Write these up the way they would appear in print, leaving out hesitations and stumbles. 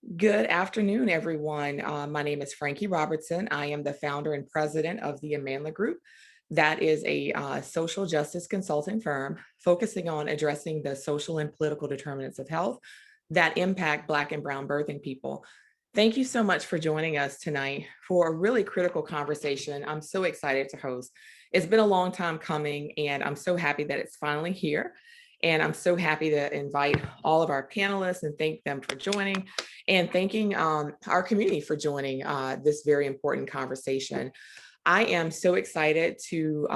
Good afternoon, everyone. My name is Frankie Robertson. I am the founder and president of the Amandla Group. That is a social justice consulting firm focusing on addressing the social and political determinants of health that impact Black and Brown birthing people. Thank you so much for joining us tonight for a really critical conversation I'm so excited to host. It's been a long time coming, and I'm so happy that it's finally here. And I'm so happy to invite all of our panelists and thank them for joining and thanking our community for joining this very important conversation. I am so excited to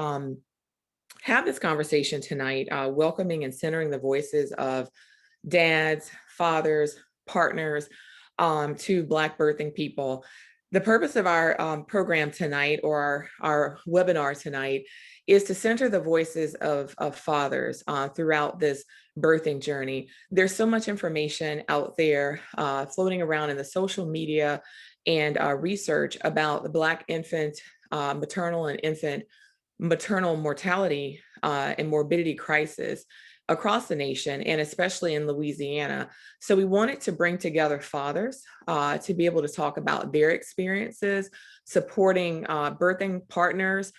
have this conversation tonight, welcoming and centering the voices of dads, fathers, partners to Black birthing people. The purpose of our program tonight, or our webinar tonight, is to center the voices of fathers throughout this birthing journey. There's so much information out there floating around in the social media and research about the Black infant, maternal and infant maternal mortality and morbidity crisis across the nation, and especially in Louisiana. So we wanted to bring together fathers to be able to talk about their experiences, supporting birthing partners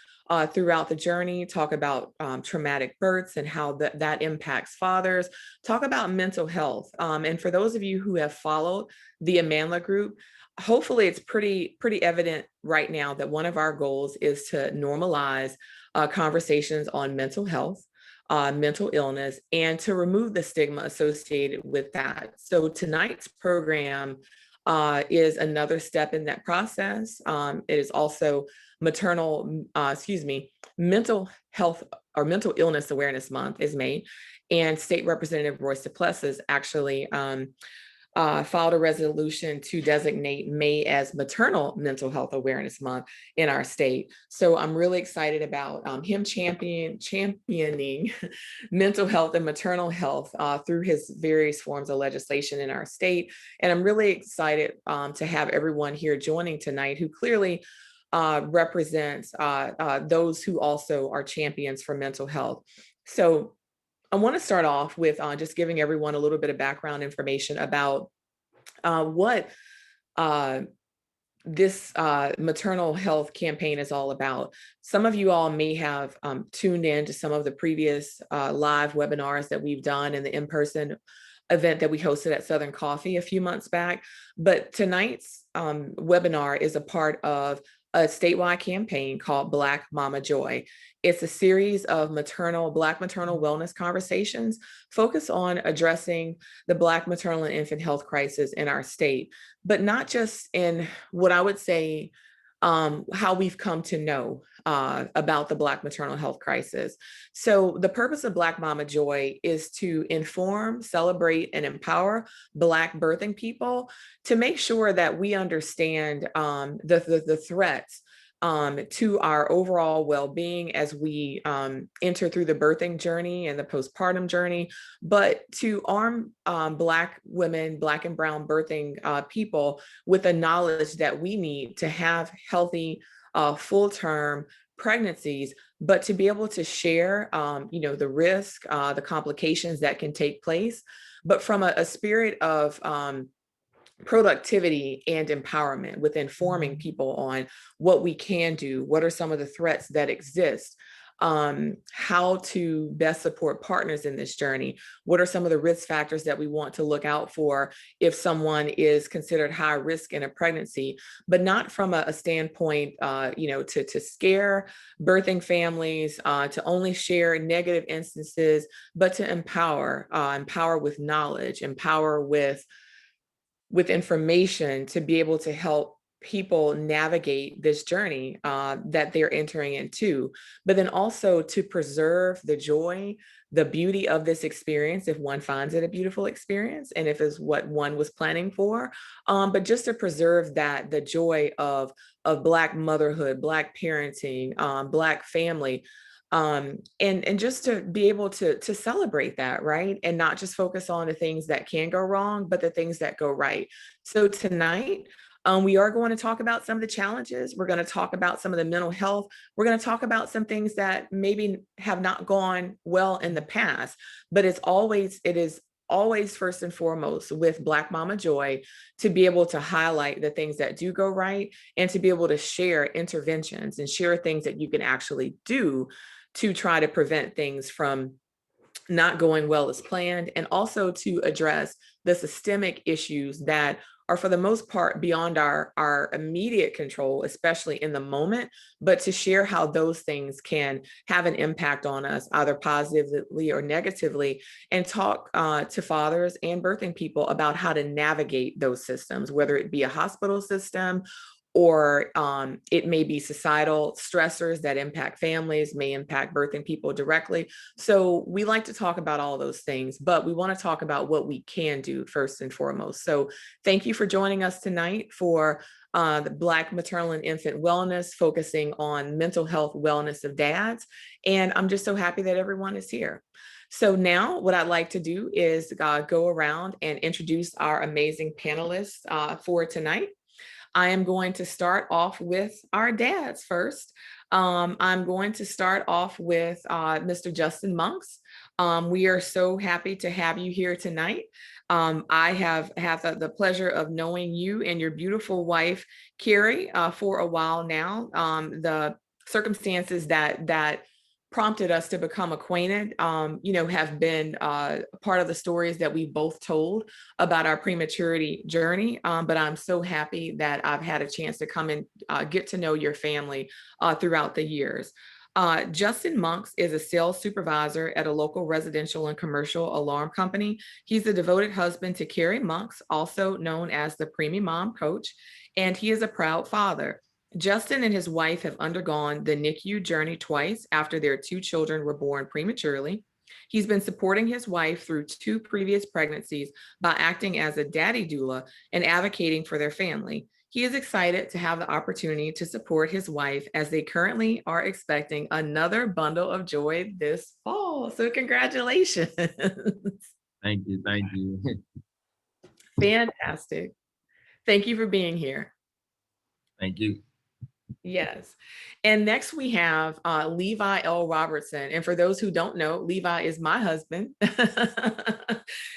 throughout the journey, talk about traumatic births and how that impacts fathers, talk about mental health. And for those of you who have followed the Amandla Group, hopefully it's pretty evident right now that one of our goals is to normalize conversations on mental health, mental illness, and to remove the stigma associated with that. So tonight's program is another step in that process. It is also mental health or mental illness awareness month is May, and State Representative Royce DePlessis actually filed a resolution to designate May as Maternal Mental Health Awareness Month in our state. So I'm really excited about him championing mental health and maternal health through his various forms of legislation in our state. And I'm really excited to have everyone here joining tonight who clearly represents those who also are champions for mental health. So I want to start off with just giving everyone a little bit of background information about what this maternal health campaign is all about. Some of you all may have tuned in to some of the previous live webinars that we've done and the in-person event that we hosted at Southern Coffee a few months back. But tonight's webinar is a part of a statewide campaign called Black Mama Joy. It's a series of Black maternal wellness conversations focused on addressing the Black maternal and infant health crisis in our state, but not just in what I would say how we've come to know about the Black maternal health crisis. So the purpose of Black Mama Joy is to inform, celebrate, and empower Black birthing people to make sure that we understand the threats to our overall well-being as we enter through the birthing journey and the postpartum journey, but to arm Black women, Black and Brown birthing people with the knowledge that we need to have healthy, full-term pregnancies, but to be able to share, the risk, the complications that can take place, but from a spirit of productivity and empowerment, with informing people on what we can do, what are some of the threats that exist, how to best support partners in this journey, what are some of the risk factors that we want to look out for if someone is considered high risk in a pregnancy, but not from a standpoint, to scare birthing families, to only share negative instances, but to empower with knowledge, empower with information to be able to help people navigate this journey that they're entering into, but then also to preserve the joy, the beauty of this experience, if one finds it a beautiful experience, and if it's what one was planning for, but just to preserve the joy of Black motherhood, Black parenting, Black family, and just to be able to celebrate that, right? And not just focus on the things that can go wrong, but the things that go right. So tonight, we are going to talk about some of the challenges. We're going to talk about some of the mental health. We're going to talk about some things that maybe have not gone well in the past, but it is always first and foremost with Black Mama Joy to be able to highlight the things that do go right and to be able to share interventions and share things that you can actually do to try to prevent things from not going well as planned, and also to address the systemic issues that are for the most part beyond our immediate control, especially in the moment, but to share how those things can have an impact on us, either positively or negatively, and talk to fathers and birthing people about how to navigate those systems, whether it be a hospital system or it may be societal stressors that impact families, may impact birthing people directly. So we like to talk about all those things, but we want to talk about what we can do first and foremost. So thank you for joining us tonight for the Black Maternal and Infant Wellness, focusing on mental health wellness of dads. And I'm just so happy that everyone is here. So now what I'd like to do is go around and introduce our amazing panelists for tonight. I am going to start off with our dads first. I'm going to start off with Mr. Justin Monks. We are so happy to have you here tonight. I have had the pleasure of knowing you and your beautiful wife, Carrie, for a while now. The circumstances that prompted us to become acquainted, have been part of the stories that we both told about our prematurity journey. But I'm so happy that I've had a chance to come and get to know your family throughout the years. Justin Monks is a sales supervisor at a local residential and commercial alarm company. He's a devoted husband to Carrie Monks, also known as the Preemie Mom Coach, and he is a proud father. Justin and his wife have undergone the NICU journey twice after their 2 children were born prematurely. He's been supporting his wife through 2 previous pregnancies by acting as a daddy doula and advocating for their family. He is excited to have the opportunity to support his wife as they currently are expecting another bundle of joy this fall. So congratulations. Thank you. Thank you. Fantastic. Thank you for being here. Thank you. Yes. And next we have Levi L Robertson. And for those who don't know, Levi is my husband.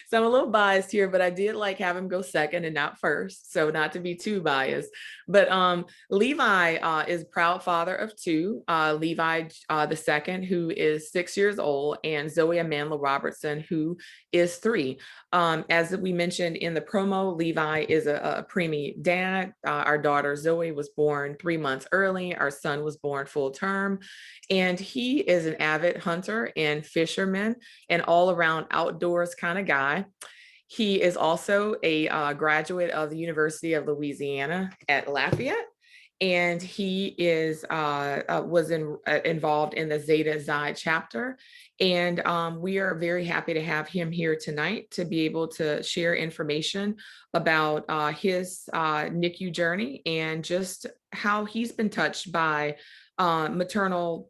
So I'm a little biased here, but I did like have him go second and not first. So not to be too biased. But Levi is proud father of 2. Levi the second, who is 6 years old, and Zoe Amanda Robertson, who is 3. As we mentioned in the promo, Levi is a preemie dad. Our daughter Zoe was born 3 months early. Our son was born full term, and he is an avid hunter and fisherman and all around outdoors kind of guy. He is also a graduate of the University of Louisiana at Lafayette, and he was involved in the Zeta Xi chapter. And we are very happy to have him here tonight to be able to share information about his NICU journey and just how he's been touched by maternal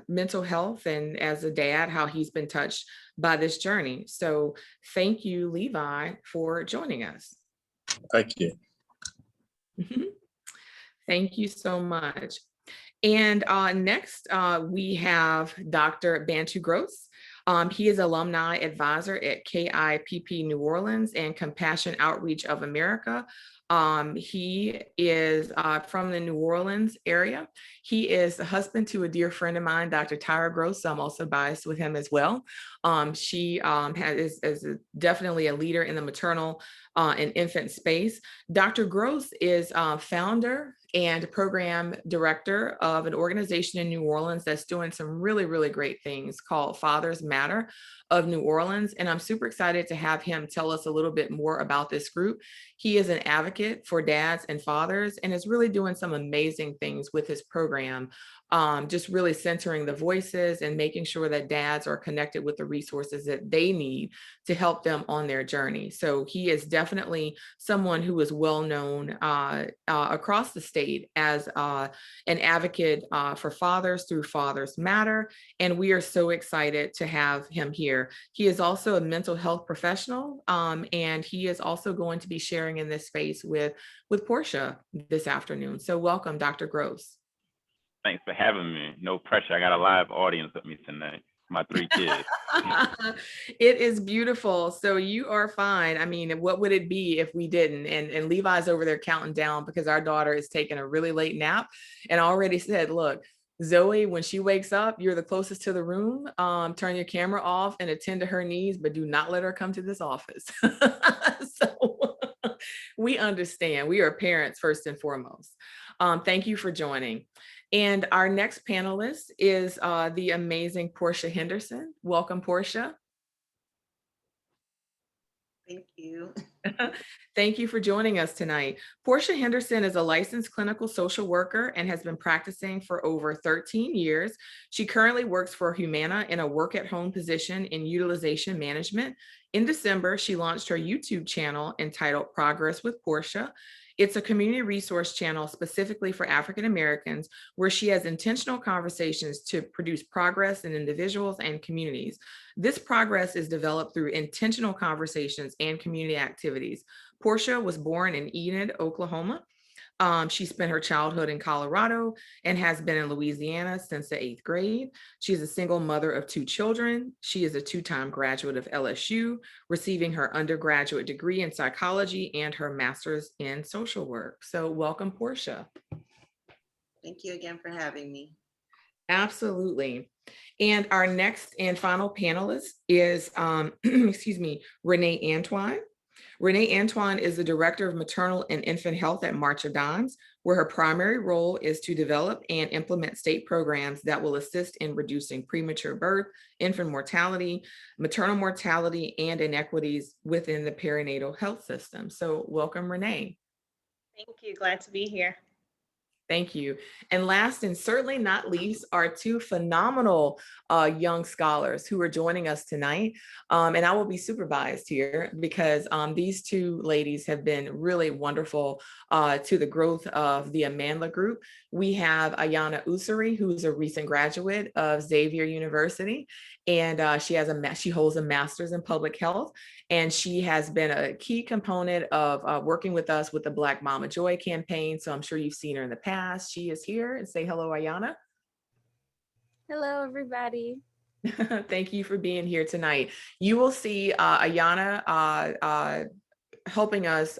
mental health, and as a dad, how he's been touched by this journey. So thank you, Levi, for joining us. Thank you. Thank you so much. And next, we have Dr. Bantu Gross. He is alumni advisor at KIPP New Orleans and Compassion Outreach of America. He is from the New Orleans area. He is a husband to a dear friend of mine, Dr. Tyra Gross. So I'm also biased with him as well. She is definitely a leader in the maternal and infant space. Dr. Gross is founder and program director of an organization in New Orleans that's doing some really, really great things called Fathers Matter of New Orleans. And I'm super excited to have him tell us a little bit more about this group. He is an advocate for dads and fathers and is really doing some amazing things with his program, just really centering the voices and making sure that dads are connected with the resources that they need to help them on their journey. So he is definitely someone who is well known across the state as an advocate for fathers through Fathers Matter. And we are so excited to have him here. He is also a mental health professional, and he is also going to be sharing in this space with Porsha this afternoon. So welcome, Dr. Gross. Thanks for having me. No pressure. I got a live audience with me tonight. my 3 kids. It is beautiful. So you are fine. I mean, what would it be if we didn't? And Levi's over there counting down because our daughter is taking a really late nap and already said, look, Zoe, when she wakes up, you're the closest to the room. Turn your camera off and attend to her needs, but do not let her come to this office. So we understand. We are parents first and foremost. Thank you for joining. And our next panelist is the amazing Porsha Henderson. Welcome, Porsha. Thank you. Thank you for joining us tonight. Porsha Henderson is a licensed clinical social worker and has been practicing for over 13 years. She currently works for Humana in a work-at-home position in utilization management. In December, she launched her YouTube channel entitled Progress with Porsha. It's a community resource channel specifically for African Americans, where she has intentional conversations to produce progress in individuals and communities. This progress is developed through intentional conversations and community activities. Porsha was born in Enid, Oklahoma. She spent her childhood in Colorado and has been in Louisiana since the 8th grade. She is a single mother of 2 children. She is a 2-time graduate of LSU, receiving her undergraduate degree in psychology and her master's in social work. So welcome, Porsha. Thank you again for having me. Absolutely. And our next and final panelist is, excuse me, Renee Antoine. Renee Antoine is the Director of Maternal and Infant Health at March of Dimes, where her primary role is to develop and implement state programs that will assist in reducing premature birth, infant mortality, maternal mortality, and inequities within the perinatal health system. So welcome, Renee. Thank you. Glad to be here. Thank you. And last and certainly not least, our 2 phenomenal young scholars who are joining us tonight. And I will be super biased here because these 2 ladies have been really wonderful to the growth of the Amandla Group. We have Ayana Usuri, who's a recent graduate of Xavier University, and she holds a master's in public health. And she has been a key component of working with us with the Black Mama Joy campaign. So I'm sure you've seen her in the past. She is here, and say hello, Ayana. Hello, everybody. Thank you for being here tonight. You will see Ayana helping us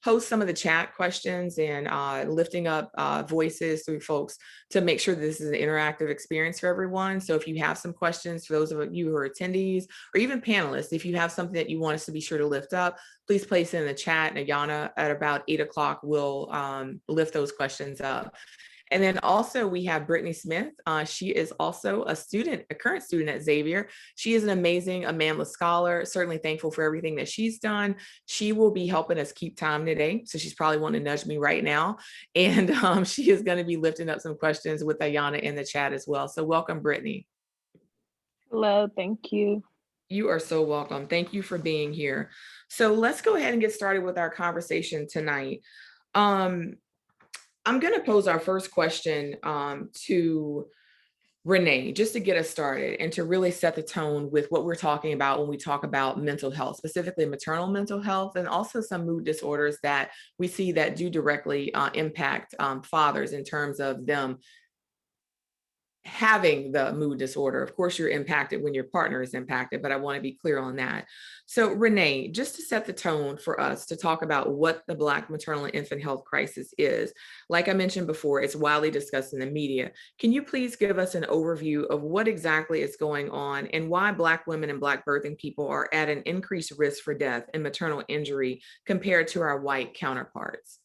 host some of the chat questions and lifting up voices through folks to make sure this is an interactive experience for everyone. So if you have some questions for those of you who are attendees or even panelists, if you have something that you want us to be sure to lift up, please place it in the chat, and Ayana at about 8 o'clock will lift those questions up. And then also we have Brittany Smith. She is also a current student at Xavier. She is an amazing Amandla scholar, certainly thankful for everything that she's done. She will be helping us keep time today. So she's probably wanting to nudge me right now. And she is going to be lifting up some questions with Ayana in the chat as well. So welcome, Brittany. Hello, thank you. You are so welcome. Thank you for being here. So let's go ahead and get started with our conversation tonight. I'm going to pose our first question to Renee, just to get us started and to really set the tone with what we're talking about when we talk about mental health, specifically maternal mental health, and also some mood disorders that we see that do directly impact fathers in terms of them having the mood disorder. Of course, you're impacted when your partner is impacted, but I want to be clear on that. So Renee, just to set the tone for us to talk about what the Black maternal and infant health crisis is, like I mentioned before, it's widely discussed in the media. Can you please give us an overview of what exactly is going on and why Black women and Black birthing people are at an increased risk for death and maternal injury compared to our white counterparts?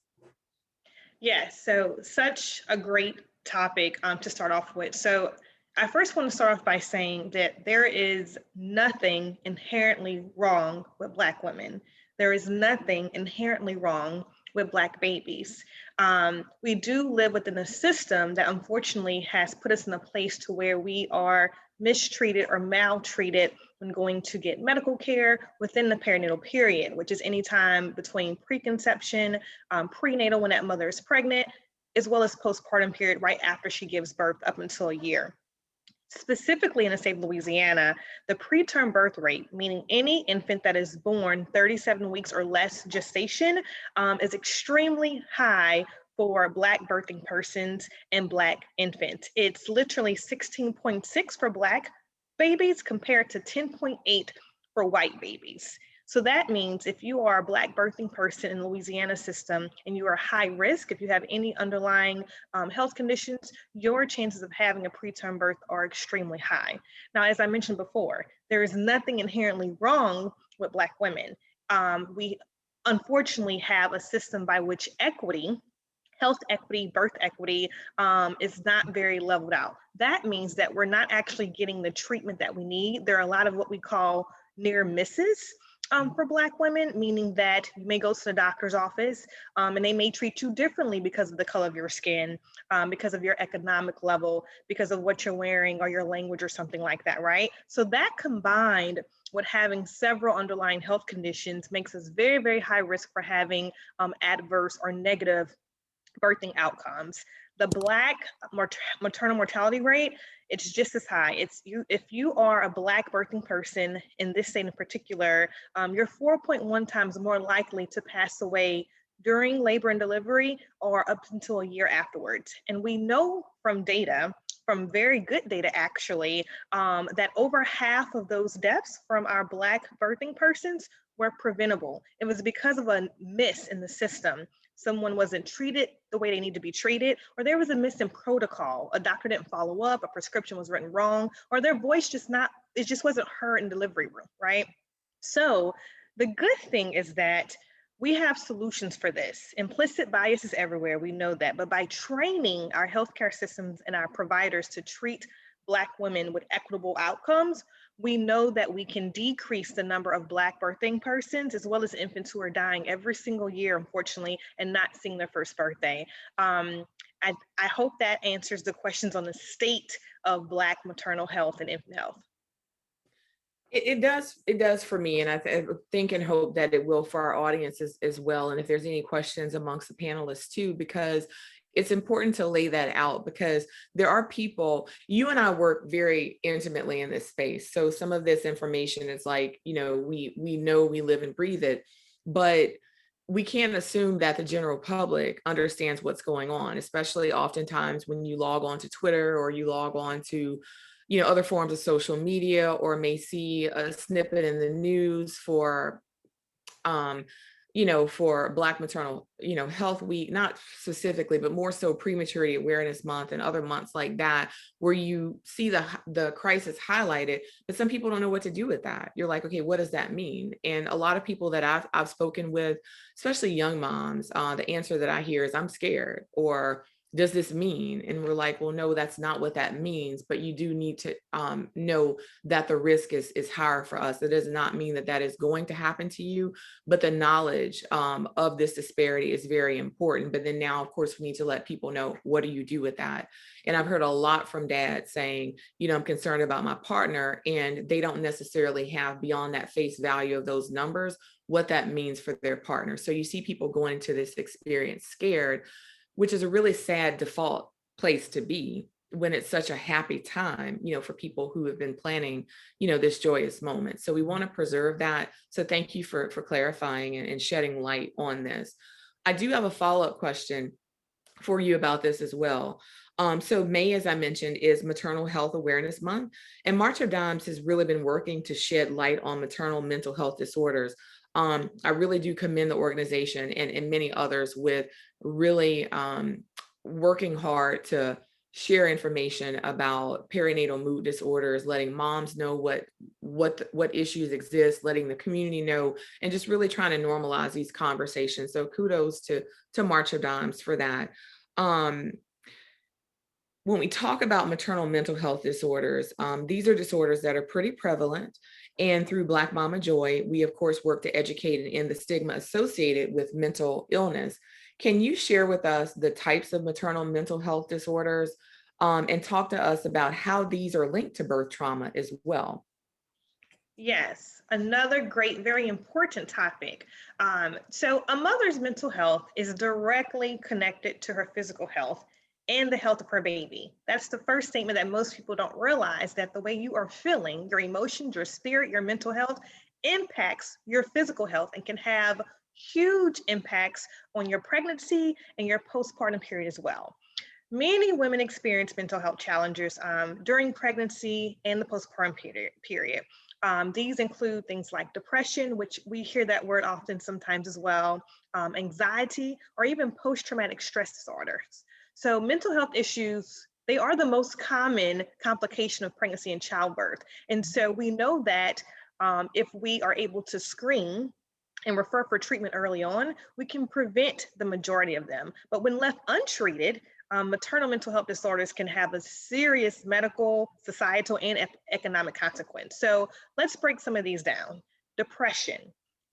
Yes, so such a great topic to start off with. So I first want to start off by saying that there is nothing inherently wrong with Black women. There is nothing inherently wrong with Black babies. We do live within a system that unfortunately has put us in a place to where we are mistreated or maltreated when going to get medical care within the perinatal period, which is any time between preconception, prenatal when that mother is pregnant, as well as postpartum period right after she gives birth up until a year. Specifically in the state of Louisiana, the preterm birth rate, meaning any infant that is born 37 weeks or less gestation, is extremely high for Black birthing persons and Black infants. It's literally 16.6 for Black babies compared to 10.8 for white babies. So that means if you are a Black birthing person in the Louisiana system and you are high risk, if you have any underlying health conditions, your chances of having a preterm birth are extremely high. Now, as I mentioned before, there is nothing inherently wrong with Black women. We unfortunately have a system by which equity, health equity, birth equity is not very leveled out. That means that we're not actually getting the treatment that we need. There are a lot of what we call near misses for Black women, meaning that you may go to the doctor's office and they may treat you differently because of the color of your skin, because of your economic level, because of what you're wearing or your language or something like that, right? So that combined with having several underlying health conditions makes us very, very high risk for having adverse or negative birthing outcomes. The Black maternal mortality rate, it's just as high. If you are a Black birthing person in this state in particular, you're 4.1 times more likely to pass away during labor and delivery or up until a year afterwards. And we know from data, from very good data actually, that over half of those deaths from our Black birthing persons were preventable. It was because of a miss in the system. Someone wasn't treated the way they need to be treated, or there was a miss in protocol. A doctor didn't follow up, a prescription was written wrong, or their voice just wasn't heard in delivery room, right? So the good thing is that we have solutions for this. Implicit bias is everywhere, we know that, but by training our healthcare systems and our providers to treat Black women with equitable outcomes, we know that we can decrease the number of Black birthing persons as well as infants who are dying every single year, unfortunately, and not seeing their first birthday. I hope that answers the questions on the state of Black maternal health and infant health. It does for me, and I think and hope that it will for our audiences as well. And if there's any questions amongst the panelists too, because it's important to lay that out, because there are people, you and I work very intimately in this space. So some of this information is like, we know, we live and breathe it, but we can't assume that the general public understands what's going on, especially oftentimes when you log on to Twitter or you log on to other forms of social media, or may see a snippet in the news for Black Maternal, Health Week, not specifically, but more so Prematurity Awareness Month and other months like that, where you see the crisis highlighted, but some people don't know what to do with that. You're like, okay, what does that mean? And a lot of people that I've spoken with, especially young moms, the answer that I hear is, I'm scared, or does this mean? And we're like, well, no, that's not what that means, but you do need to know that the risk is higher for us. It does not mean that is going to happen to you, but the knowledge of this disparity is very important. But then now, of course, we need to let people know, what do you do with that? And I've heard a lot from dads saying, I'm concerned about my partner, and they don't necessarily have, beyond that face value of those numbers, what that means for their partner. So you see people going into this experience scared, which is a really sad default place to be when it's such a happy time, for people who have been planning, this joyous moment. So we want to preserve that. So thank you for clarifying and shedding light on this. I do have a follow-up question for you about this as well. So May, as I mentioned, is Maternal Health Awareness Month, and March of Dimes has really been working to shed light on maternal mental health disorders. I really do commend the organization and many others with really working hard to share information about perinatal mood disorders, letting moms know what issues exist, letting the community know, and just really trying to normalize these conversations. So kudos to March of Dimes for that. When we talk about maternal mental health disorders, these are disorders that are pretty prevalent. And through Black Mama Joy, we of course work to educate and end the stigma associated with mental illness. Can you share with us the types of maternal mental health disorders and talk to us about how these are linked to birth trauma as well? Yes, another great, very important topic. So a mother's mental health is directly connected to her physical health and the health of her baby. That's the first statement that most people don't realize, that the way you are feeling, your emotions, your spirit, your mental health impacts your physical health and can have huge impacts on your pregnancy and your postpartum period as well. Many women experience mental health challenges during pregnancy and the postpartum period. These include things like depression, which we hear that word often sometimes as well, anxiety, or even post-traumatic stress disorders. So mental health issues, they are the most common complication of pregnancy and childbirth. And so we know that if we are able to screen and refer for treatment early on, we can prevent the majority of them. But when left untreated, maternal mental health disorders can have a serious medical, societal, and economic consequence. So let's break some of these down. Depression,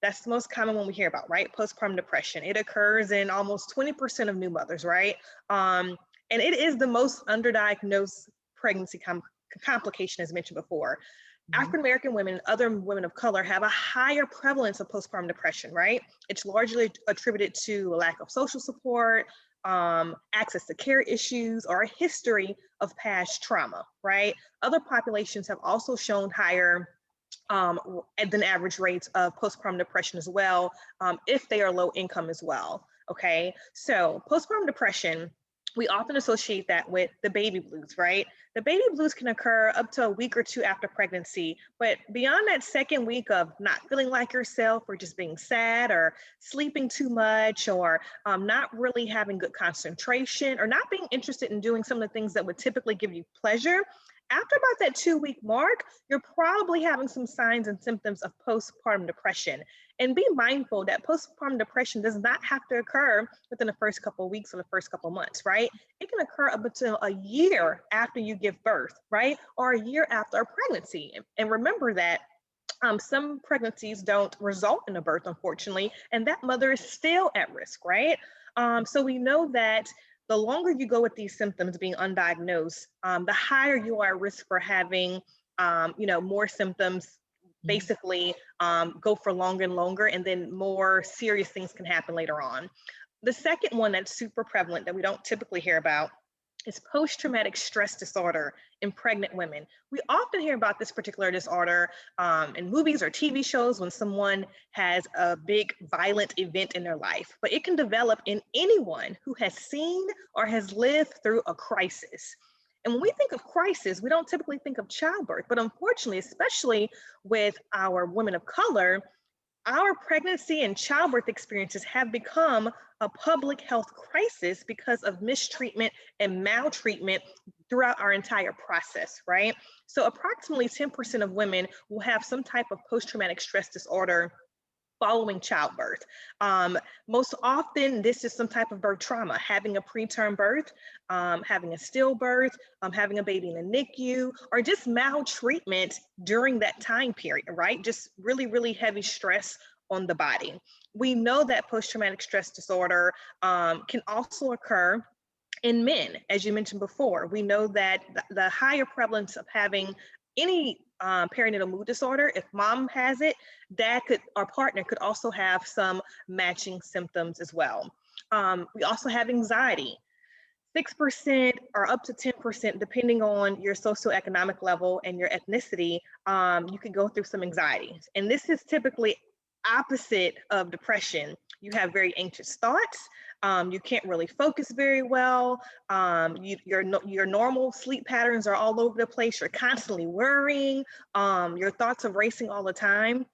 that's the most common one we hear about, right? Postpartum depression. It occurs in almost 20% of new mothers, right? And it is the most underdiagnosed pregnancy complication, as mentioned before. African-American women and other women of color have a higher prevalence of postpartum depression, right? It's largely attributed to a lack of social support, access to care issues, or a history of past trauma, right? Other populations have also shown higher than average rates of postpartum depression as well, if they are low income as well, okay? So postpartum depression, we often associate that with the baby blues, right? The baby blues can occur up to a week or two after pregnancy, but beyond that second week of not feeling like yourself or just being sad or sleeping too much or not really having good concentration or not being interested in doing some of the things that would typically give you pleasure, after about that 2-week mark, you're probably having some signs and symptoms of postpartum depression. And be mindful that postpartum depression does not have to occur within the first couple of weeks or the first couple of months, right? It can occur up until a year after you give birth, right? Or a year after a pregnancy. And remember that some pregnancies don't result in a birth, unfortunately, and that mother is still at risk, right? So we know that the longer you go with these symptoms being undiagnosed, the higher you are at risk for having, more symptoms basically go for longer and longer, and then more serious things can happen later on. The second one that's super prevalent that we don't typically hear about is post-traumatic stress disorder in pregnant women. We often hear about this particular disorder in movies or TV shows when someone has a big violent event in their life, but it can develop in anyone who has seen or has lived through a crisis. And when we think of crisis, we don't typically think of childbirth, but unfortunately, especially with our women of color, our pregnancy and childbirth experiences have become a public health crisis because of mistreatment and maltreatment throughout our entire process, right? So approximately 10% of women will have some type of post-traumatic stress disorder following childbirth. Most often, this is some type of birth trauma, having a preterm birth, having a stillbirth, having a baby in a NICU, or just maltreatment during that time period, right? Just really, really heavy stress on the body. We know that post-traumatic stress disorder can also occur in men, as you mentioned before. We know that the higher prevalence of having any perinatal mood disorder, if mom has it, dad could, our partner could also have some matching symptoms as well. We also have anxiety. 6% or up to 10%, depending on your socioeconomic level and your ethnicity, you could go through some anxiety. And this is typically opposite of depression. You have very anxious thoughts. You can't really focus very well. Your normal sleep patterns are all over the place. You're constantly worrying. Your thoughts are racing all the time.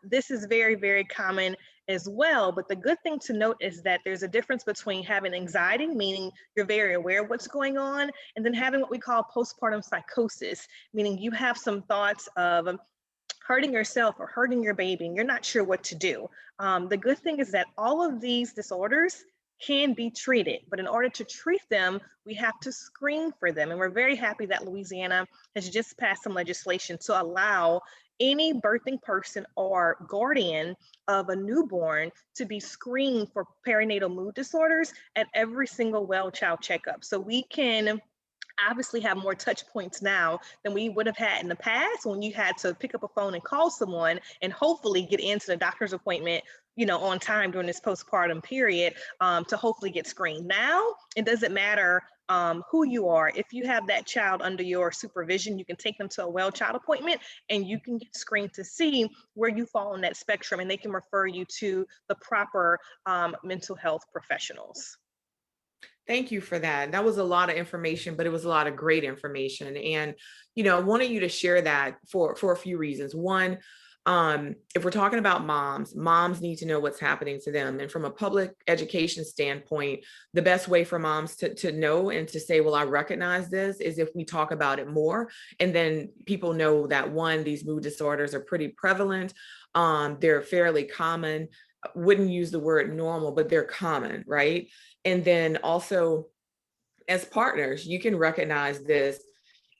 This is very, very common as well. But the good thing to note is that there's a difference between having anxiety, meaning you're very aware of what's going on, and then having what we call postpartum psychosis, meaning you have some thoughts of hurting yourself or hurting your baby, and you're not sure what to do. The good thing is that all of these disorders can be treated, but in order to treat them, we have to screen for them. And we're very happy that Louisiana has just passed some legislation to allow any birthing person or guardian of a newborn to be screened for perinatal mood disorders at every single well child checkup. So we can obviously have more touch points now than we would have had in the past, when you had to pick up a phone and call someone and hopefully get into the doctor's appointment, on time during this postpartum period, to hopefully get screened. Now, it doesn't matter who you are. If you have that child under your supervision, you can take them to a well child appointment and you can get screened to see where you fall on that spectrum, and they can refer you to the proper mental health professionals. Thank you for that. That was a lot of information, but it was a lot of great information. And, I wanted you to share that for a few reasons. One, if we're talking about moms need to know what's happening to them. And from a public education standpoint, the best way for moms to know and to say, well, I recognize this is if we talk about it more. And then people know that one, these mood disorders are pretty prevalent. They're fairly common. Wouldn't use the word normal, but they're common, right? And then also, as partners, you can recognize this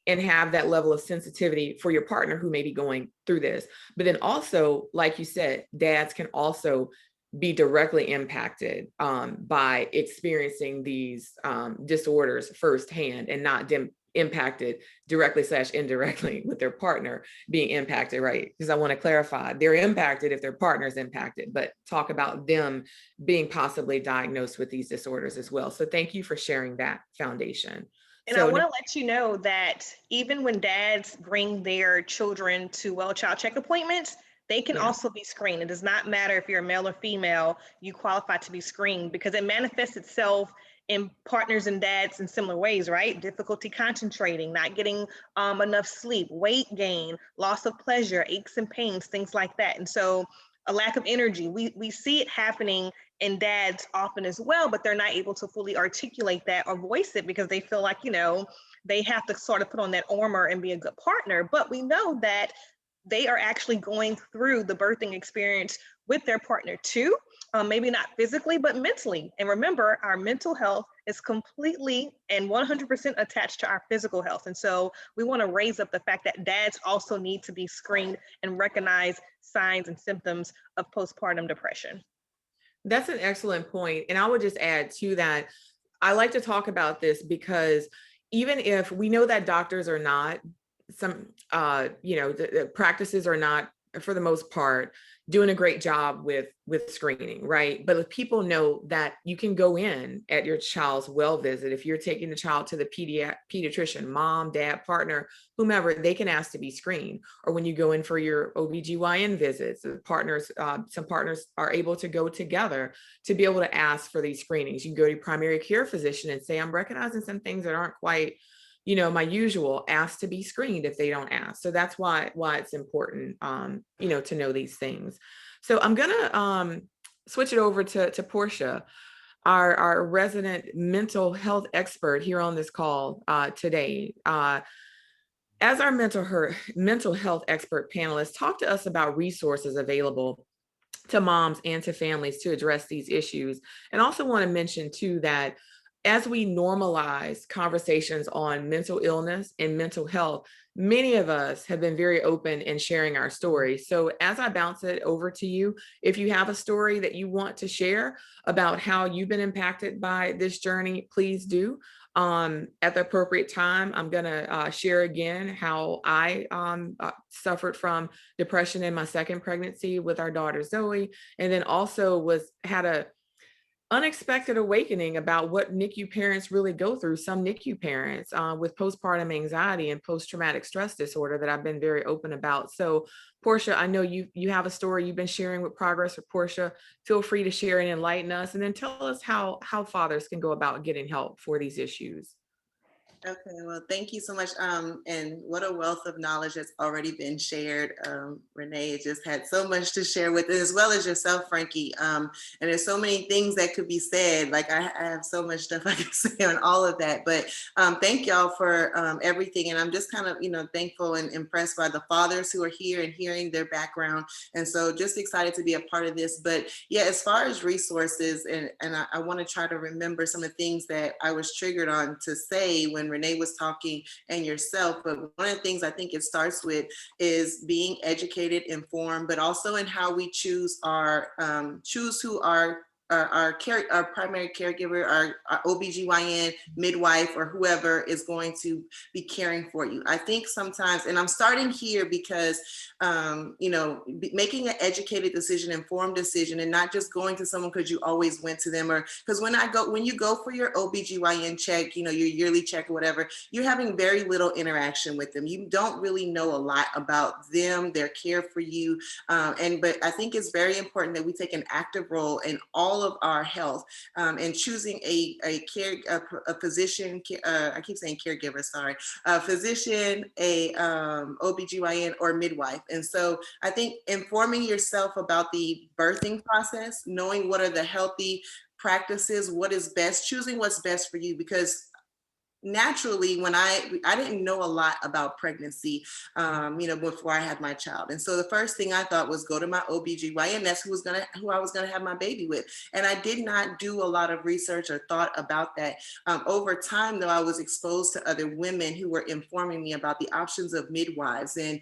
and have that level of sensitivity for your partner who may be going through this. But then also, like you said, dads can also be directly impacted by experiencing these disorders firsthand and not impacted directly / indirectly with their partner being impacted, right? Because I want to clarify, they're impacted if their partner's impacted, but talk about them being possibly diagnosed with these disorders as well. So thank you for sharing that foundation. And I want to let you know that even when dads bring their children to well-child check appointments, they can also be screened. It does not matter if you're a male or female, you qualify to be screened because it manifests itself in partners and dads in similar ways, right? Difficulty concentrating, not getting enough sleep, weight gain, loss of pleasure, aches and pains, things like that. And so a lack of energy, we see it happening in dads often as well, but they're not able to fully articulate that or voice it because they feel like, they have to sort of put on that armor and be a good partner. But we know that they are actually going through the birthing experience with their partner too, maybe not physically, but mentally. And remember, our mental health is completely and 100% attached to our physical health. And so we want to raise up the fact that dads also need to be screened and recognize signs and symptoms of postpartum depression. That's an excellent point. And I would just add to that, I like to talk about this because even if we know that doctors are not the practices are not, for the most part, doing a great job with screening, right? But if people know that you can go in at your child's well visit, if you're taking the child to the pediatrician, mom, dad, partner, whomever, they can ask to be screened. Or when you go in for your OBGYN visits, the partners, some partners are able to go together to be able to ask for these screenings. You can go to your primary care physician and say, I'm recognizing some things that aren't quite my usual, ask to be screened if they don't ask. So that's why it's important, to know these things. So I'm gonna switch it over to Porsha, our resident mental health expert here on this call today. As our mental health expert panelist, talk to us about resources available to moms and to families to address these issues. And also want to mention too that as we normalize conversations on mental illness and mental health, many of us have been very open in sharing our stories. So as I bounce it over to you, if you have a story that you want to share about how you've been impacted by this journey, please do. At the appropriate time, I'm going to share again how I suffered from depression in my second pregnancy with our daughter Zoe, and then also had a unexpected awakening about what NICU parents really go through. Some NICU parents with postpartum anxiety and post-traumatic stress disorder that I've been very open about. So Porsha, I know you have a story you've been sharing with Progress with Porsha. Feel free to share and enlighten us, and then tell us how fathers can go about getting help for these issues. Okay, well, thank you so much. And what a wealth of knowledge that's already been shared. Renee just had so much to share with it, as well as yourself, Frankie. And there's so many things that could be said. Like I have so much stuff I can say on all of that. But thank y'all for everything. And I'm just kind of, thankful and impressed by the fathers who are here and hearing their background. And so just excited to be a part of this. But yeah, as far as resources, and I want to try to remember some of the things that I was triggered on to say when Renee was talking and yourself, but one of the things I think it starts with is being educated, informed, but also in how we choose who our primary caregiver, our OBGYN, midwife, or whoever is going to be caring for you. I think sometimes, and I'm starting here because, making an educated decision, informed decision, and not just going to someone because you always went to them, or because when you go for your OBGYN check, your yearly check or whatever, you're having very little interaction with them. You don't really know a lot about them, their care for you. But I think it's very important that we take an active role in all all of our health, and choosing a physician, I keep saying caregiver, sorry, a physician, a OBGYN or midwife. And so I think informing yourself about the birthing process, knowing what are the healthy practices, what is best, choosing what's best for you, because naturally, when I didn't know a lot about pregnancy, before I had my child. And so the first thing I thought was go to my OBGYN. That's who I was gonna have my baby with. And I did not do a lot of research or thought about that. Over time, though, I was exposed to other women who were informing me about the options of midwives and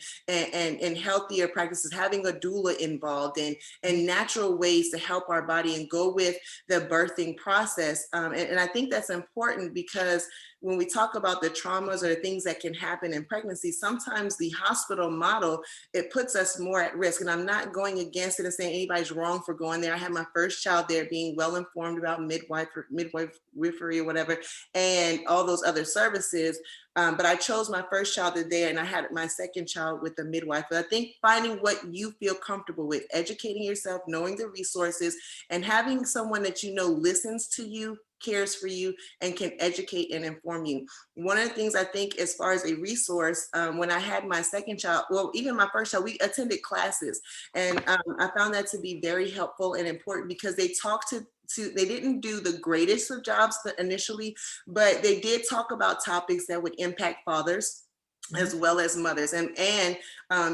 healthier practices, having a doula involved, and natural ways to help our body and go with the birthing process. And I think that's important, because when we talk about the traumas or the things that can happen in pregnancy, sometimes the hospital model, it puts us more at risk. And I'm not going against it and saying anybody's wrong for going there. I had my first child there, being well informed about midwifery or whatever, and all those other services. But I chose my first child there, and I had my second child with the midwife. But I think finding what you feel comfortable with, educating yourself, knowing the resources, and having someone that you know listens to you, cares for you, and can educate and inform you. One of the things I think, as far as a resource, when I had my second child, well, even my first child, we attended classes, and I found that to be very helpful and important, because they talked they didn't do the greatest of jobs initially, but they did talk about topics that would impact fathers as well as mothers. And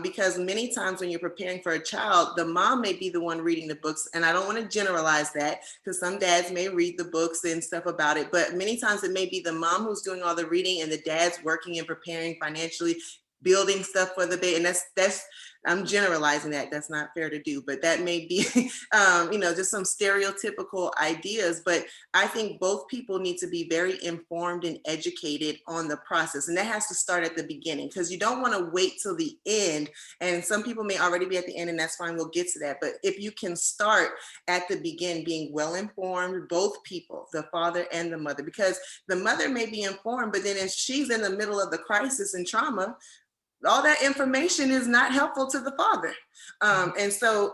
because many times when you're preparing for a child, the mom may be the one reading the books. And I don't want to generalize that, because some dads may read the books and stuff about it, but many times it may be the mom who's doing all the reading, and the dad's working and preparing financially, building stuff for the baby. And that's I'm generalizing that. That's not fair to do, but that may be, just some stereotypical ideas. But I think both people need to be very informed and educated on the process. And that has to start at the beginning, because you don't want to wait till the end. And some people may already be at the end, and that's fine. We'll get to that. But if you can start at the beginning, being well informed, both people, the father and the mother, because the mother may be informed, but then if she's in the middle of the crisis and trauma, all that information is not helpful to the father. And so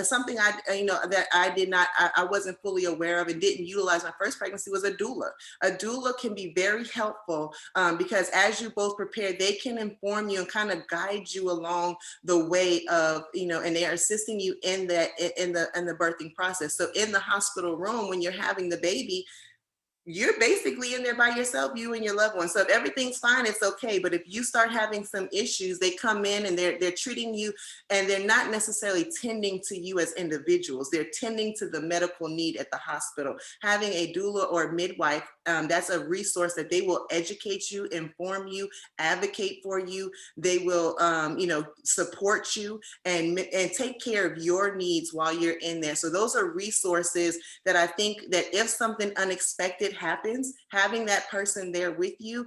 something that I wasn't fully aware of and didn't utilize my first pregnancy was a doula. A doula can be very helpful, because as you both prepare, they can inform you and kind of guide you along the way of, and they are assisting you in the birthing process. So in the hospital room, when you're having the baby, you're basically in there by yourself, you and your loved one. So if everything's fine, it's okay. But if you start having some issues, they come in and they're treating you, and they're not necessarily tending to you as individuals. They're tending to the medical need at the hospital. Having a doula or midwife, that's a resource that they will educate you, inform you, advocate for you. They will, support you and take care of your needs while you're in there. So those are resources that I think that if something unexpected happens, having that person there with you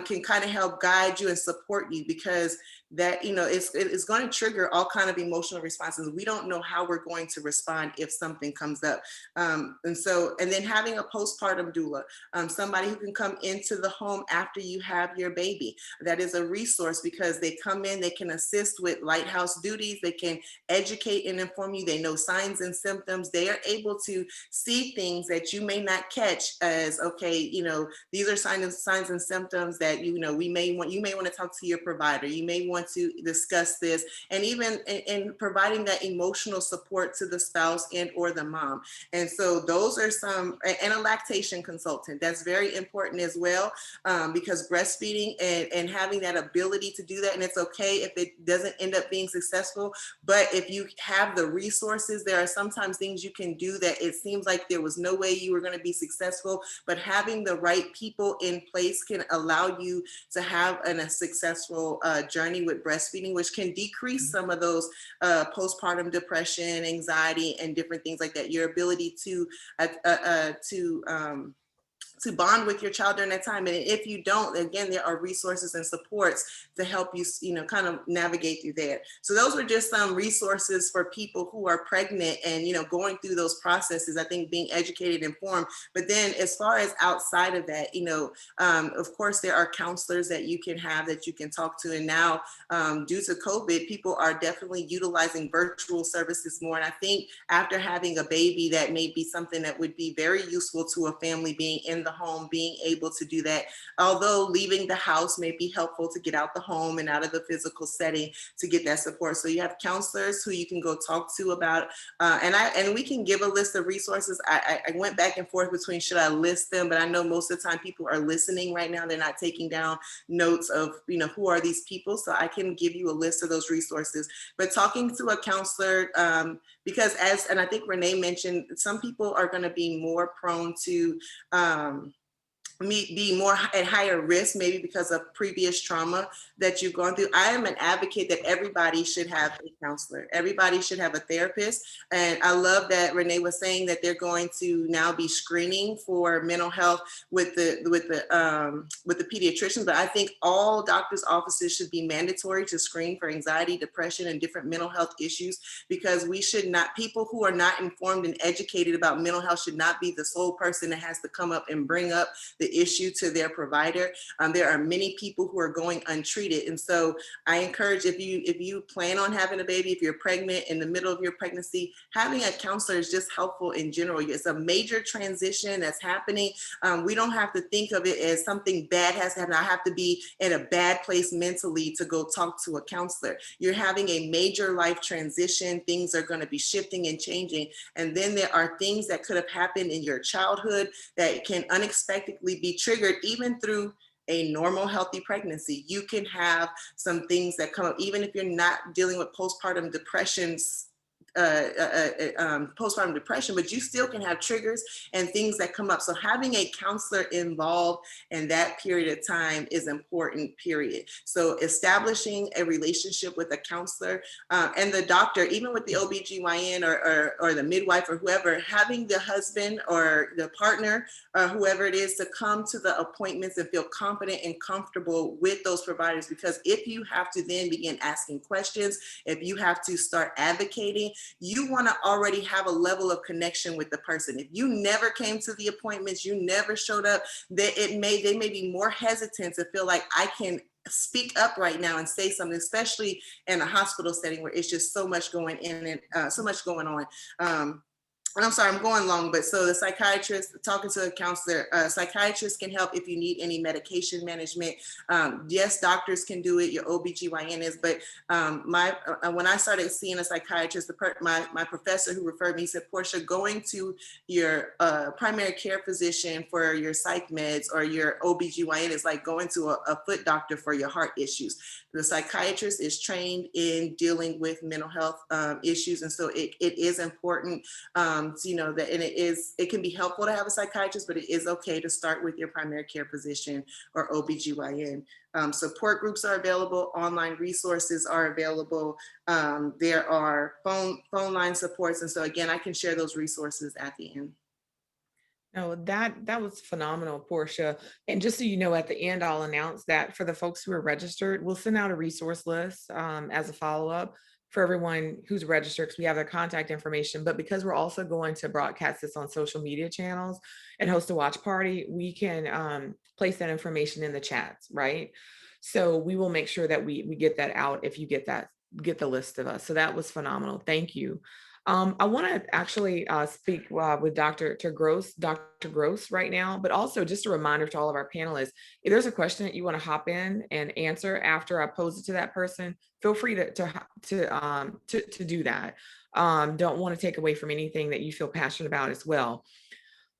can kind of help guide you and support you, because that it's going to trigger all kind of emotional responses. We don't know how we're going to respond if something comes up, and then having a postpartum doula, somebody who can come into the home after you have your baby. That is a resource, because they come in, they can assist with lighthouse duties, they can educate and inform you, they know signs and symptoms, they are able to see things that you may not catch as, okay, these are signs and symptoms that you may want to talk to your provider, you may want to discuss this, and even in providing that emotional support to the spouse and or the mom. And so those are some, and a lactation consultant, that's very important as well, because breastfeeding and having that ability to do that, and it's okay if it doesn't end up being successful, but if you have the resources, there are sometimes things you can do that it seems like there was no way you were going to be successful, but having the right people in place can allow you to have a successful journey with breastfeeding, which can decrease some of those postpartum depression, anxiety, and different things like that. Your ability to to bond with your child during that time. And if you don't, again, there are resources and supports to help you, kind of navigate through that. So those were just some resources for people who are pregnant and, going through those processes. I think being educated, informed. But then as far as outside of that, of course, there are counselors that you can have that you can talk to. And now, due to COVID, people are definitely utilizing virtual services more. And I think after having a baby, that may be something that would be very useful to a family, being in the home, being able to do that. Although leaving the house may be helpful to get out the home and out of the physical setting to get that support. So you have counselors who you can go talk to about, and we can give a list of resources. I went back and forth between should I list them, but I know most of the time people are listening right now. They're not taking down notes of, who are these people? So I can give you a list of those resources. But talking to a counselor, because and I think Renee mentioned, some people are going to be more prone to be more at higher risk, maybe because of previous trauma that you've gone through. I am an advocate that everybody should have a counselor. Everybody should have a therapist. And I love that Renee was saying that they're going to now be screening for mental health with the pediatricians. But I think all doctors' offices should be mandatory to screen for anxiety, depression, and different mental health issues, because we should not, people who are not informed and educated about mental health should not be the sole person that has to come up and bring up the issue to their provider. There are many people who are going untreated. And so I encourage, if you plan on having a baby, if you're pregnant in the middle of your pregnancy, having a counselor is just helpful in general. It's a major transition that's happening. We don't have to think of it as something bad has to happen. I have to be in a bad place mentally to go talk to a counselor. You're having a major life transition. Things are going to be shifting and changing. And then there are things that could have happened in your childhood that can unexpectedly be triggered even through a normal, healthy pregnancy. You can have some things that come up, even if you're not dealing with postpartum depression, but you still can have triggers and things that come up. So having a counselor involved in that period of time is important, period. So establishing a relationship with a counselor and the doctor, even with the OBGYN or the midwife or whoever, having the husband or the partner or whoever it is to come to the appointments and feel confident and comfortable with those providers. Because if you have to then begin asking questions, if you have to start advocating, you want to already have a level of connection with the person. If you never came to the appointments, you never showed up, they may be more hesitant to feel like I can speak up right now and say something, especially in a hospital setting where it's just so much going in and so much going on. And I'm sorry, I'm going long, but so the psychiatrist, talking to a counselor, psychiatrist can help if you need any medication management. Yes, doctors can do it, your OBGYN is, but when I started seeing a psychiatrist, my professor who referred me, he said, Porsha, going to your primary care physician for your psych meds or your OBGYN is like going to a foot doctor for your heart issues. The psychiatrist is trained in dealing with mental health issues. And so it is important to know that, and it can be helpful to have a psychiatrist, but it is okay to start with your primary care physician or OBGYN. Support groups are available, online resources are available. There are phone line supports. And so again, I can share those resources at the end. No, that was phenomenal, Porsha. And just so you know, at the end, I'll announce that for the folks who are registered, we'll send out a resource list as a follow-up for everyone who's registered, because we have their contact information. But because we're also going to broadcast this on social media channels and host a watch party, we can place that information in the chats, right? So we will make sure that we get that out if you get the list of us. So that was phenomenal. Thank you. I want to actually speak with Dr. Gross right now, but also just a reminder to all of our panelists, if there's a question that you want to hop in and answer after I pose it to that person, feel free to do that. Don't want to take away from anything that you feel passionate about as well.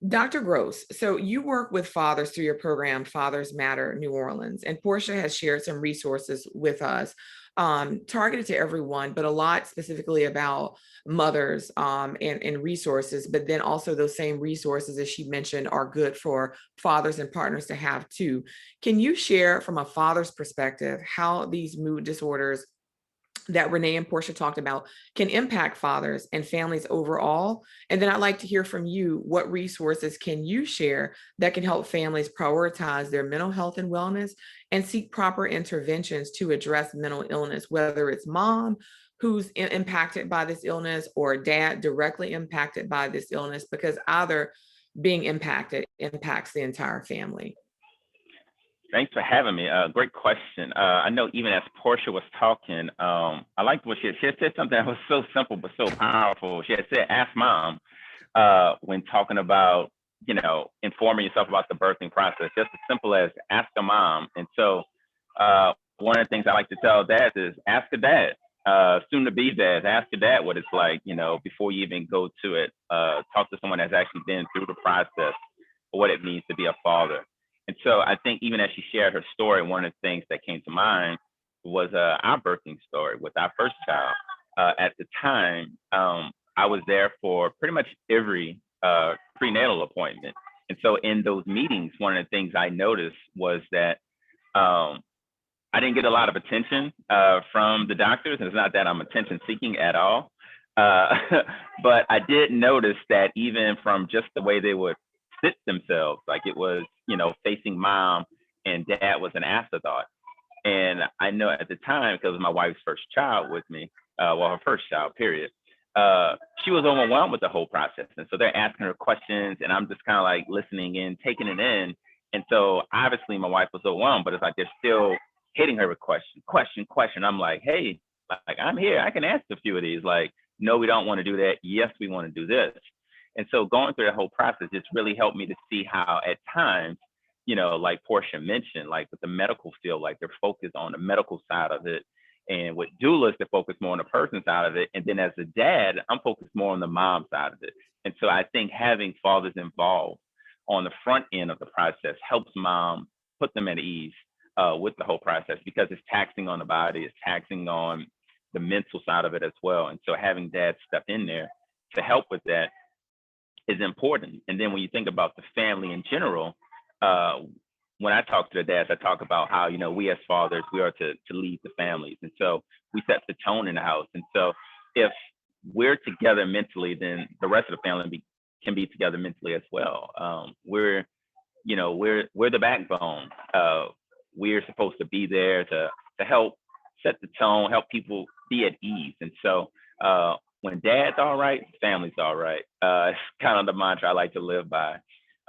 Dr. Gross, so you work with fathers through your program, Fathers Matter New Orleans, and Porsha has shared some resources with us, targeted to everyone, but a lot specifically about mothers and resources, but then also those same resources, as she mentioned, are good for fathers and partners to have too. Can you share from a father's perspective how these mood disorders that Renee and Porsha talked about can impact fathers and families overall. And then I'd like to hear from you, what resources can you share that can help families prioritize their mental health and wellness and seek proper interventions to address mental illness, whether it's mom who's impacted by this illness or dad directly impacted by this illness, because either being impacted impacts the entire family. Thanks for having me. Great question. I know even as Porsha was talking, I liked what she had said something that was so simple but so powerful. She had said, ask mom, when talking about, informing yourself about the birthing process, just as simple as ask a mom. And so one of the things I like to tell dads is ask a dad, soon to be dads, ask a dad what it's like, before you even go to it. Talk to someone that's actually been through the process, what it means to be a father. And so I think even as she shared her story, one of the things that came to mind was our birthing story with our first child. At the time, I was there for pretty much every prenatal appointment. And so in those meetings, one of the things I noticed was that I didn't get a lot of attention from the doctors. And it's not that I'm attention seeking at all. But I did notice that even from just the way they would sit themselves, like it was, facing mom and dad was an afterthought. And I know at the time, because it was my wife's first child with me, her first child, period, she was overwhelmed with the whole process. And so they're asking her questions and I'm just kind of like listening in, taking it in. And so obviously my wife was overwhelmed, but it's like they're still hitting her with question. I'm like, hey, like I'm here. I can answer a few of these. Like, no, we don't want to do that. Yes, we want to do this. And so going through that whole process, it's really helped me to see how at times, like Porsha mentioned, like with the medical field, like they're focused on the medical side of it. And with doulas, they focus more on the person side of it. And then as a dad, I'm focused more on the mom side of it. And so I think having fathers involved on the front end of the process helps mom put them at ease with the whole process, because it's taxing on the body, it's taxing on the mental side of it as well. And so having dad step in there to help with that is important. And then when you think about the family in general, when I talk to the dads, I talk about how, we as fathers, we are to lead the families. And so we set the tone in the house. And so if we're together mentally, then the rest of the family can be together mentally as well. We're the backbone. We're supposed to be there to help set the tone, help people be at ease. And so when dad's all right, family's all right. It's kind of the mantra I like to live by.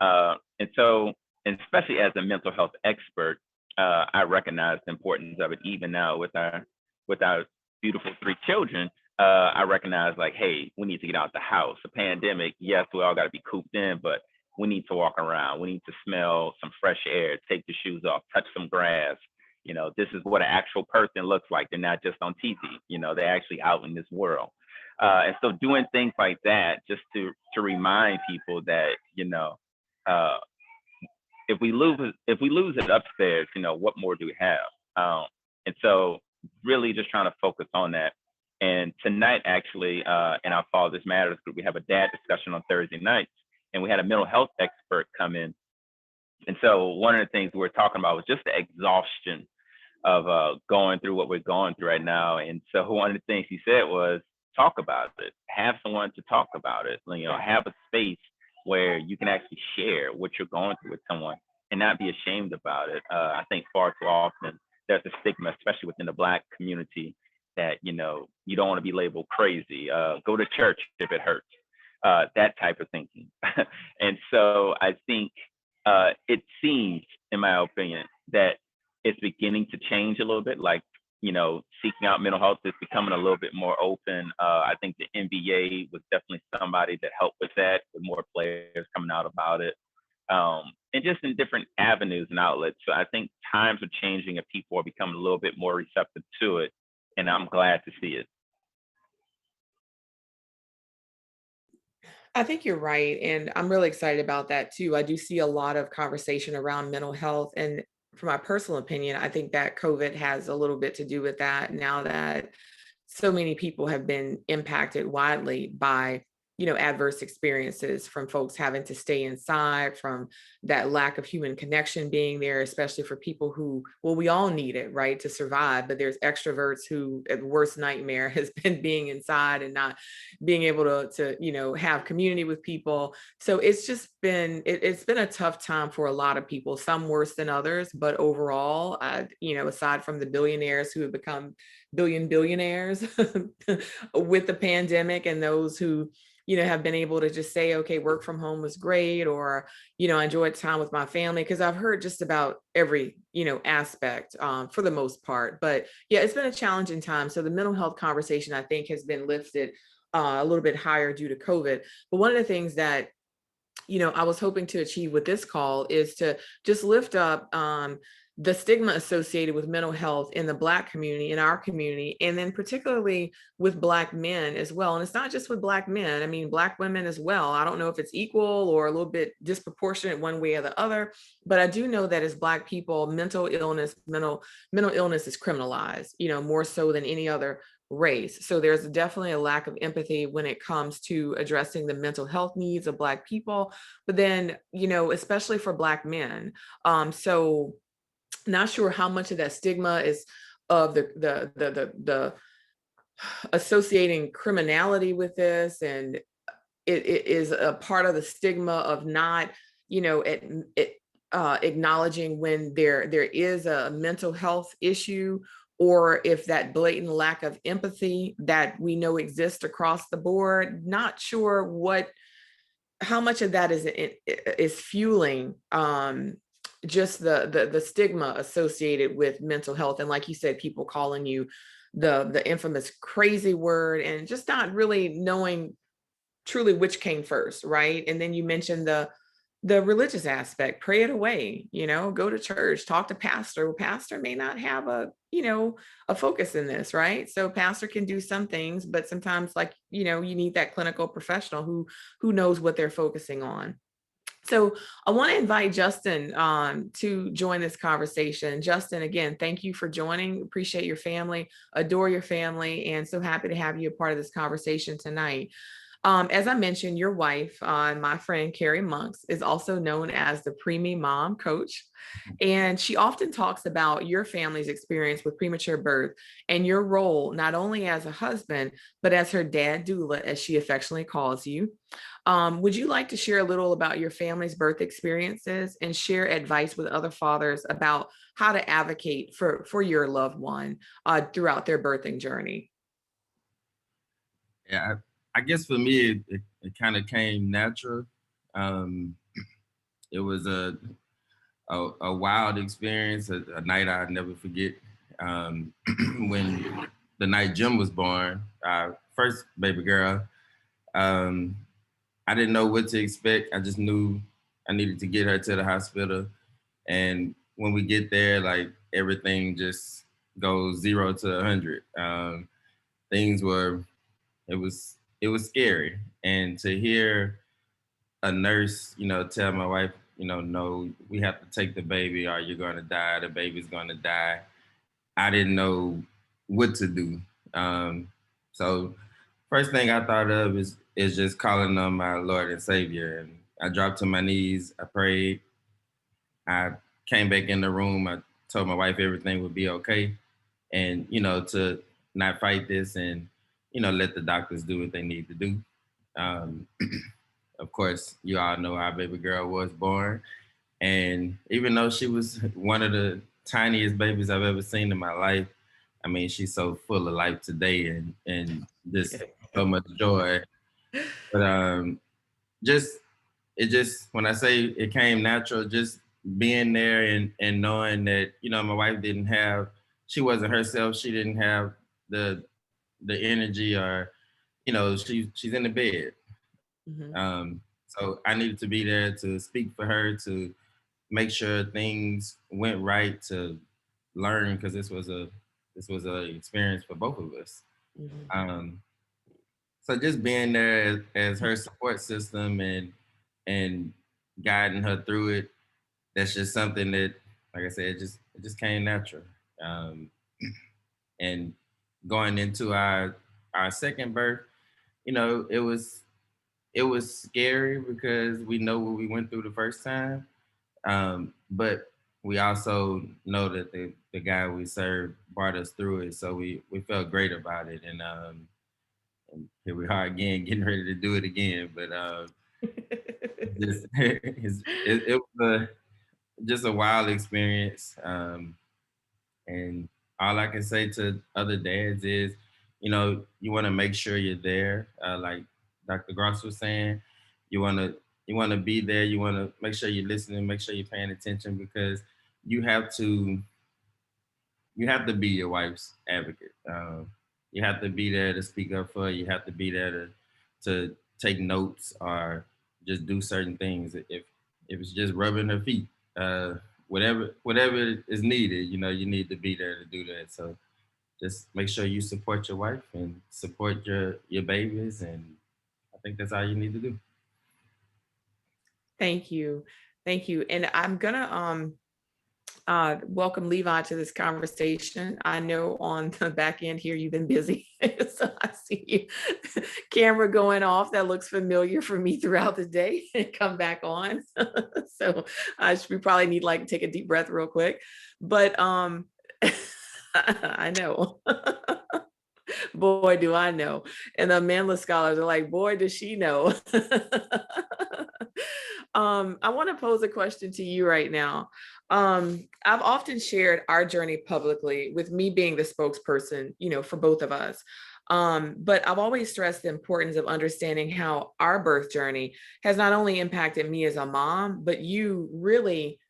And so, and especially as a mental health expert, I recognize the importance of it. Even now with our beautiful 3 children, I recognize like, hey, we need to get out the house. The pandemic, yes, we all got to be cooped in, but we need to walk around. We need to smell some fresh air, take the shoes off, touch some grass. This is what an actual person looks like. They're not just on TV. They're actually out in this world. And so doing things like that, just to remind people that, if we lose it upstairs, what more do we have? And so really just trying to focus on that. And tonight, actually, in our Fathers Matters group, we have a dad discussion on Thursday nights, and we had a mental health expert come in. And so one of the things we were talking about was just the exhaustion of going through what we're going through right now. And so one of the things he said was, talk about it, have someone to talk about it, have a space where you can actually share what you're going through with someone and not be ashamed about it. I think far too often there's a stigma, especially within the Black community, that, you don't want to be labeled crazy, go to church if it hurts, that type of thinking. And so I think it seems, in my opinion, that it's beginning to change a little bit, like, seeking out mental health is becoming a little bit more open. I think the NBA was definitely somebody that helped with that, with more players coming out about it. And just in different avenues and outlets. So I think times are changing and people are becoming a little bit more receptive to it. And I'm glad to see it. I think you're right. And I'm really excited about that too. I do see a lot of conversation around mental health. And from my personal opinion, I think that COVID has a little bit to do with that, now that so many people have been impacted widely by adverse experiences from folks having to stay inside, from that lack of human connection being there, especially for people who, well, we all need it, right, to survive. But there's extroverts who, at worst nightmare has been being inside and not being able to have community with people. So it's just been, it's been a tough time for a lot of people, some worse than others. But overall, aside from the billionaires who have become billionaires with the pandemic, and those who have been able to just say, okay, work from home was great, or, I enjoyed time with my family, because I've heard just about every, aspect for the most part. But yeah, it's been a challenging time. So the mental health conversation, I think, has been lifted a little bit higher due to COVID. But one of the things that, I was hoping to achieve with this call is to just lift up the stigma associated with mental health in the Black community, in our community, and then particularly with Black men as well. And it's not just with Black men, I mean, Black women as well. I don't know if it's equal or a little bit disproportionate one way or the other, but I do know that as Black people, mental illness is criminalized, more so than any other race. So there's definitely a lack of empathy when it comes to addressing the mental health needs of Black people, but then, especially for Black men. So not sure how much of that stigma is of the associating criminality with this, and it is a part of the stigma of not, acknowledging when there is a mental health issue, or if that blatant lack of empathy that we know exists across the board. Not sure how much of that is fueling just the stigma associated with mental health. And like you said, people calling you the infamous crazy word, and just not really knowing truly which came first, right? And then you mentioned the religious aspect. Pray it away, go to church, talk to pastor. Well, pastor may not have a focus in this, right? So pastor can do some things, but sometimes, like, you need that clinical professional who knows what they're focusing on. So I want to invite Justin to join this conversation. Justin, again, thank you for joining. Appreciate your family, adore your family, and so happy to have you a part of this conversation tonight. As I mentioned, your wife, my friend Carrie Monks, is also known as the Preemie Mom Coach. And she often talks about your family's experience with premature birth and your role, not only as a husband, but as her dad doula, as she affectionately calls you. Would you like to share a little about your family's birth experiences and share advice with other fathers about how to advocate for your loved one throughout their birthing journey? Yeah, I guess for me, it kind of came natural. It was a wild experience, a night I'd never forget. When the night Jim was born, our first baby girl, I didn't know what to expect. I just knew I needed to get her to the hospital. And when we get there, like, everything just goes 0 to 100. Things were, it was scary. And to hear a nurse, tell my wife, no, we have to take the baby or you're going to die. The baby's going to die. I didn't know what to do. So first thing I thought of is just calling on my Lord and Savior. And I dropped to my knees. I prayed. I came back in the room. I told my wife everything would be okay, and to not fight this, and let the doctors do what they need to do. Um, of course, you all know our baby girl was born, and even though she was one of the tiniest babies I've ever seen in my life, I mean, she's so full of life today, and just so much joy. But just when I say it came natural, just being there and knowing that my wife she wasn't herself. She didn't have the energy, or she's in the bed. Mm-hmm. So I needed to be there to speak for her, to make sure things went right, to learn, because this was a experience for both of us. Mm-hmm. So just being there as her support system and guiding her through it, that's just something that, like I said, it just came natural. And going into our second birth, it was it was scary because we know what we went through the first time. But we also know that the guy we served brought us through it. So we felt great about it. And here we are again, getting ready to do it again. But just, it was just a wild experience. And all I can say to other dads is, you want to make sure you're there. Like Dr. Gross was saying, you want to be there. You want to make sure you're listening, make sure you're paying attention, because you have to be your wife's advocate. You have to be there to speak up for her. You have to be there to take notes or just do certain things. If it's just rubbing her feet, whatever is needed, you need to be there to do that. So just make sure you support your wife and support your babies, and I think that's all you need to do. Thank you. Thank you. And I'm gonna welcome Levi to this conversation. I know on the back end here, you've been busy. So I see you camera going off. That looks familiar for me throughout the day and come back on. So we probably need like take a deep breath real quick. But I know. Boy, do I know. And the manless scholars are like, boy, does she know. I want to pose a question to you right now. I've often shared our journey publicly, with me being the spokesperson, for both of us. But I've always stressed the importance of understanding how our birth journey has not only impacted me as a mom, but you really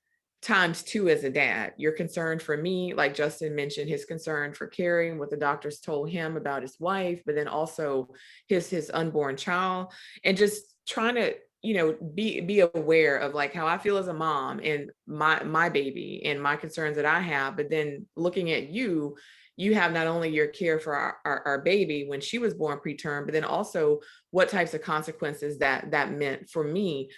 ×2 as a dad. Your concern for me, like Justin mentioned, his concern for caring what the doctors told him about his wife, but then also his unborn child, and just trying to be aware of like how I feel as a mom and my baby and my concerns that I have. But then looking at you have not only your care for our baby when she was born preterm, but then also what types of consequences that meant for me,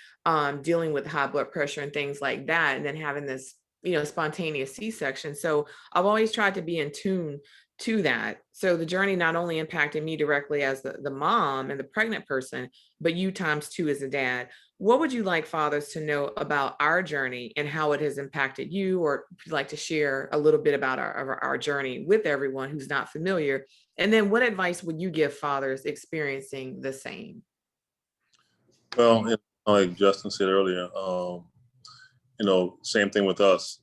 dealing with high blood pressure and things like that, and then having this spontaneous C-section. So I've always tried to be in tune to that. So the journey not only impacted me directly as the mom and the pregnant person, but you ×2 as a dad. What would you like fathers to know about our journey and how it has impacted you? Or if you'd like to share a little bit about our journey with everyone who's not familiar. And then what advice would you give fathers experiencing the same? Well, like Justin said earlier, same thing with us,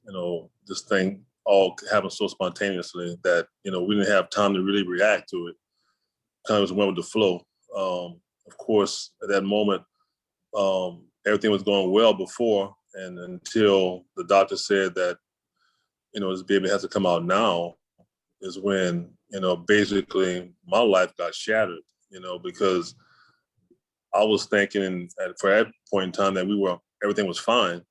this thing all happened so spontaneously that, we didn't have time to really react to it. Kind of just went with the flow. Of course, at that moment, everything was going well before, and until the doctor said that, this baby has to come out now, is when, basically my life got shattered, because I was thinking for that point in time that everything was fine.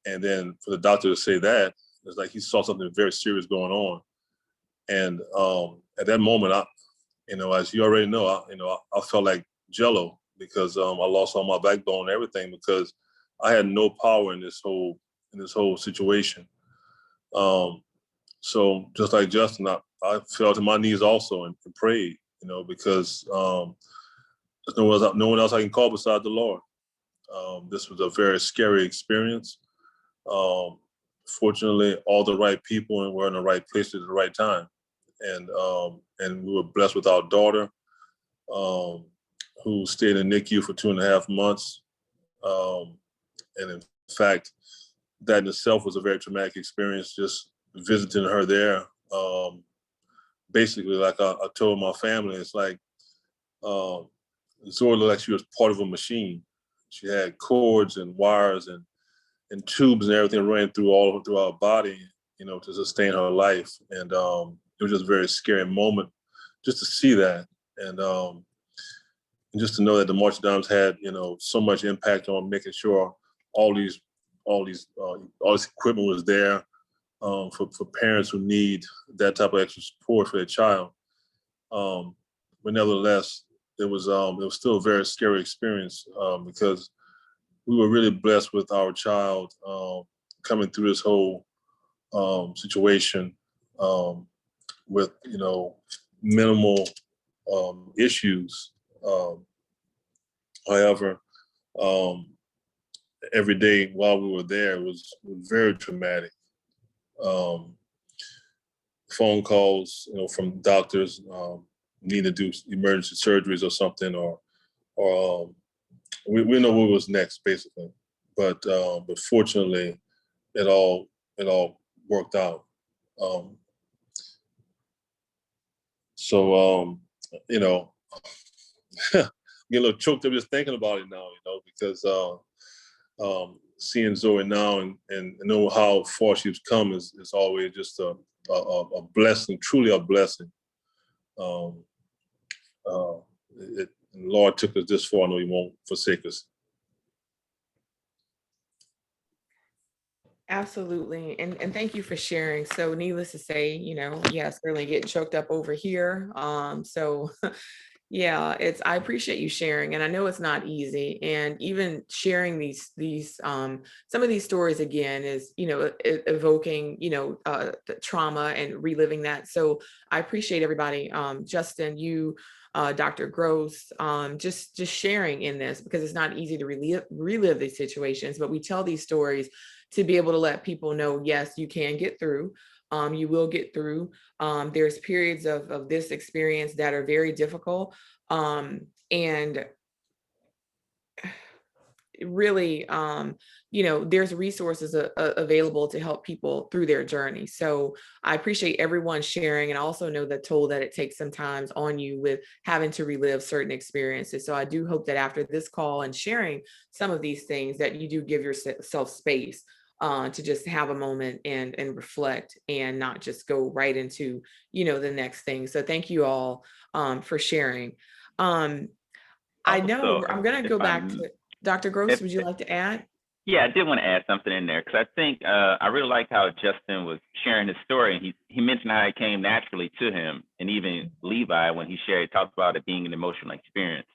And then for the doctor to say that, it's like he saw something very serious going on. And at that moment, as you already know, I felt like jello, because I lost all my backbone and everything, because I had no power in this whole situation. So just like Justin, I fell to my knees also and prayed, because there's no one else I can call beside the Lord. This was a very scary experience. Fortunately, all the right people were in the right place at the right time. And we were blessed with our daughter, who stayed in NICU for 2.5 months. And in fact, that in itself was a very traumatic experience, just visiting her there. Basically, like I told my family, it's like Zora looked like she was part of a machine. She had cords and wires and tubes and everything running through our body, to sustain her life. And it was just a very scary moment just to see that. And just to know that the March Dimes had, so much impact on making sure all this equipment was there for parents who need that type of extra support for their child. But nevertheless, it was still a very scary experience, because we were really blessed with our child coming through this whole situation with minimal issues. However, every day while we were there was very traumatic. Phone calls, from doctors need to do emergency surgeries or something, or we know what was next, basically. But fortunately, it all worked out. So get a little choked up just thinking about it now, because seeing Zoe now and know how far she's come is always just a blessing, truly a blessing. The Lord took us this far, I know He won't forsake us. Absolutely. And thank you for sharing. So needless to say, yes, certainly getting choked up over here. So yeah, I appreciate you sharing, and I know it's not easy. And even sharing these some of these stories again is, evoking, the trauma and reliving that. So I appreciate everybody, Justin, you, Dr. Gross, just sharing in this, because it's not easy to relive these situations, but we tell these stories to be able to let people know, yes, you can get through. You will get through. There's periods of this experience that are very difficult. And really, there's resources available to help people through their journey. So I appreciate everyone sharing, and also know the toll that it takes sometimes on you with having to relive certain experiences. So I do hope that after this call and sharing some of these things, that you do give yourself space to just have a moment and reflect, and not just go right into, the next thing. So thank you all for sharing. I know I'm going to go back to Dr. Gross. Would you like to add? Yeah, I did want to add something in there, because I think I really like how Justin was sharing his story. And he mentioned how it came naturally to him, and even Levi, when he talked about it being an emotional experience.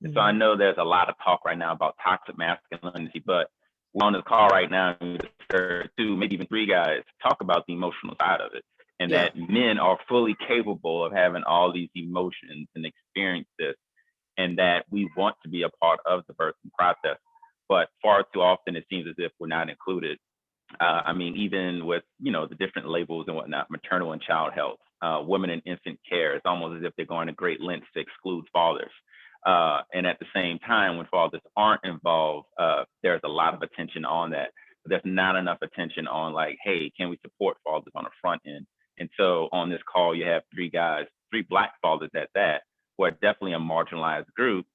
And so I know there's a lot of talk right now about toxic masculinity, but we're on this call right now, and we heard two, maybe even three guys talk about the emotional side of it, and that men are fully capable of having all these emotions and experiences, and that we want to be a part of the birthing process. But far too often, it seems as if we're not included. I mean, even with, the different labels and whatnot, maternal and child health, women and infant care, it's almost as if they're going to great lengths to exclude fathers. And at the same time, when fathers aren't involved, there's a lot of attention on that. But there's not enough attention on, like, hey, can we support fathers on the front end? And so on this call, you have three Black fathers at that, who are definitely a marginalized group.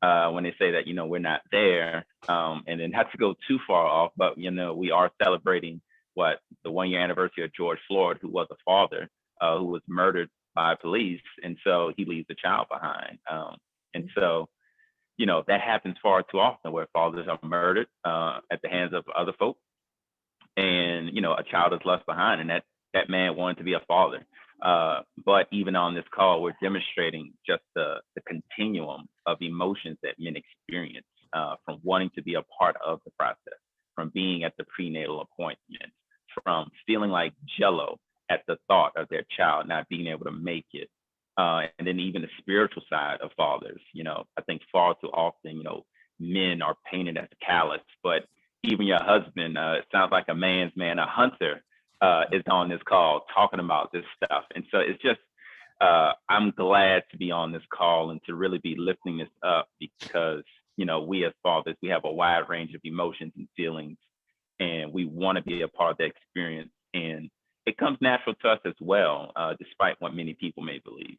When they say that, we're not there, and then not to go too far off, but, we are celebrating the 1 year anniversary of George Floyd, who was a father who was murdered by police. And so he leaves a child behind. And so, that happens far too often, where fathers are murdered at the hands of other folks, and, a child is left behind, and that man wanted to be a father. But even on this call, we're demonstrating just the continuum of emotions that men experience, from wanting to be a part of the process, from being at the prenatal appointment, from feeling like jello at the thought of their child not being able to make it. And then even the spiritual side of fathers. I think far too often, men are painted as callous, but even your husband, it sounds like a man's man, a hunter, is on this call talking about this stuff. And so it's just, I'm glad to be on this call and to really be lifting this up, because, we as fathers, we have a wide range of emotions and feelings, and we want to be a part of the experience. And it comes natural to us as well, despite what many people may believe.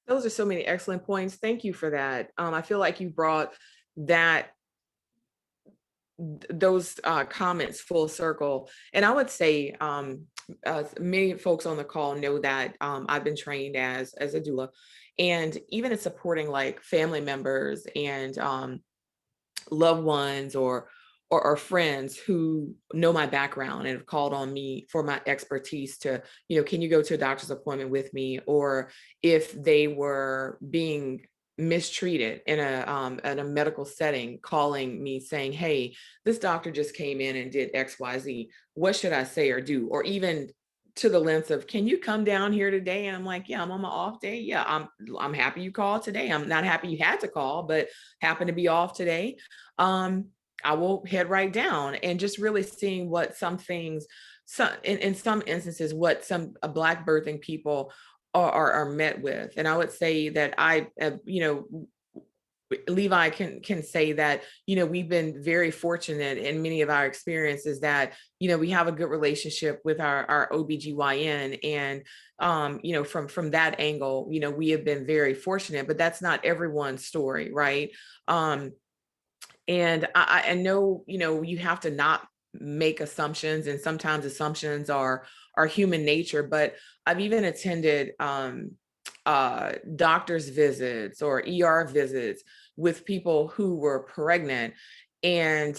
Those are so many excellent points. Thank you for that. I feel like you brought those comments full circle. And I would say many folks on the call know that I've been trained as a doula, and even in supporting like family members and loved ones or friends who know my background and have called on me for my expertise to, can you go to a doctor's appointment with me? Or if they were being mistreated in a medical setting, calling me saying, hey, this doctor just came in and did XYZ. What should I say or do? Or even to the length of, can you come down here today? And I'm like, yeah, I'm on my off day. Yeah, I'm happy you called today. I'm not happy you had to call, but happen to be off today. I will head right down, and just really seeing what some things, in some instances, what some Black birthing people are met with. And I would say that Levi can say that, we've been very fortunate in many of our experiences that, we have a good relationship with our OBGYN. And, from that angle, we have been very fortunate, but that's not everyone's story, right? And I know, you have to not make assumptions, and sometimes assumptions are human nature, but I've even attended doctor's visits or ER visits with people who were pregnant. And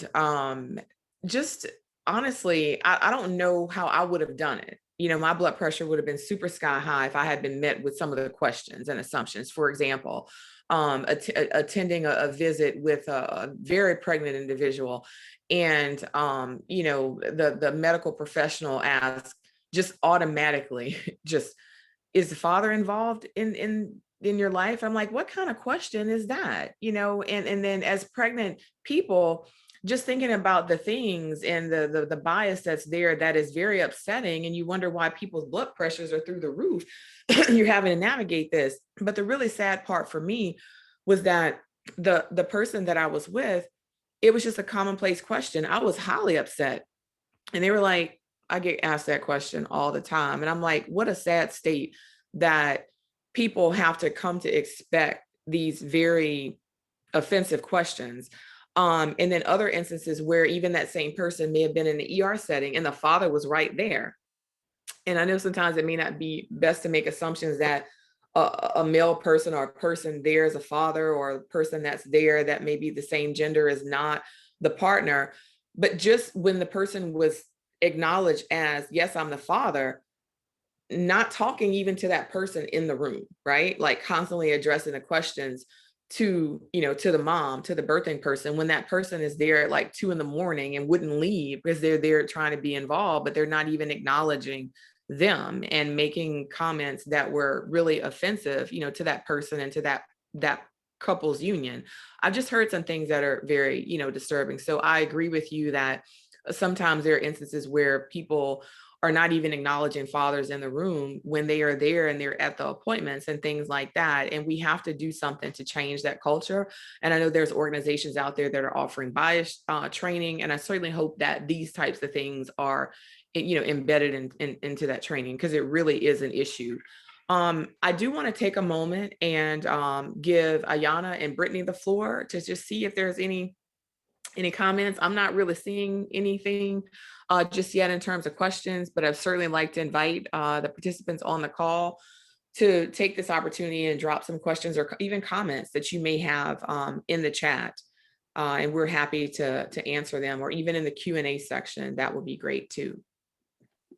just honestly, I don't know how I would have done it. My blood pressure would have been super sky high if I had been met with some of the questions and assumptions. For example, attending a visit with a very pregnant individual, and the medical professional asked just automatically, just, is the father involved in your life? I'm like, what kind of question is that? And then as pregnant people, just thinking about the things and the bias that's there, that is very upsetting. And you wonder why people's blood pressures are through the roof. You're having to navigate this. But the really sad part for me was that the person that I was with, it was just a commonplace question. I was highly upset. And they were like, I get asked that question all the time. And I'm like, what a sad state that people have to come to expect these very offensive questions. And then other instances where even that same person may have been in the ER setting and the father was right there. And I know sometimes it may not be best to make assumptions that a male person or a person there is a father, or a person that's there that may be the same gender is not the partner. But just when the person was acknowledged as, yes, I'm the father, not talking even to that person in the room, right? Like constantly addressing the questions to the mom, to the birthing person, when that person is there at like 2 a.m. and wouldn't leave because they're there trying to be involved, but they're not even acknowledging them, and making comments that were really offensive, to that person and to that couple's union. I've just heard some things that are very, disturbing. So I agree with you that sometimes there are instances where people are not even acknowledging fathers in the room when they are there and they're at the appointments and things like that. And we have to do something to change that culture. And I know there's organizations out there that are offering bias training. And I certainly hope that these types of things are, embedded into that training, because it really is an issue. I do want to take a moment and give Ayana and Brittany the floor to just see if there's any comments. I'm not really seeing anything just yet in terms of questions, but I'd certainly like to invite the participants on the call to take this opportunity and drop some questions or even comments that you may have in the chat. And we're happy to answer them, or even in the Q&A section. That would be great too.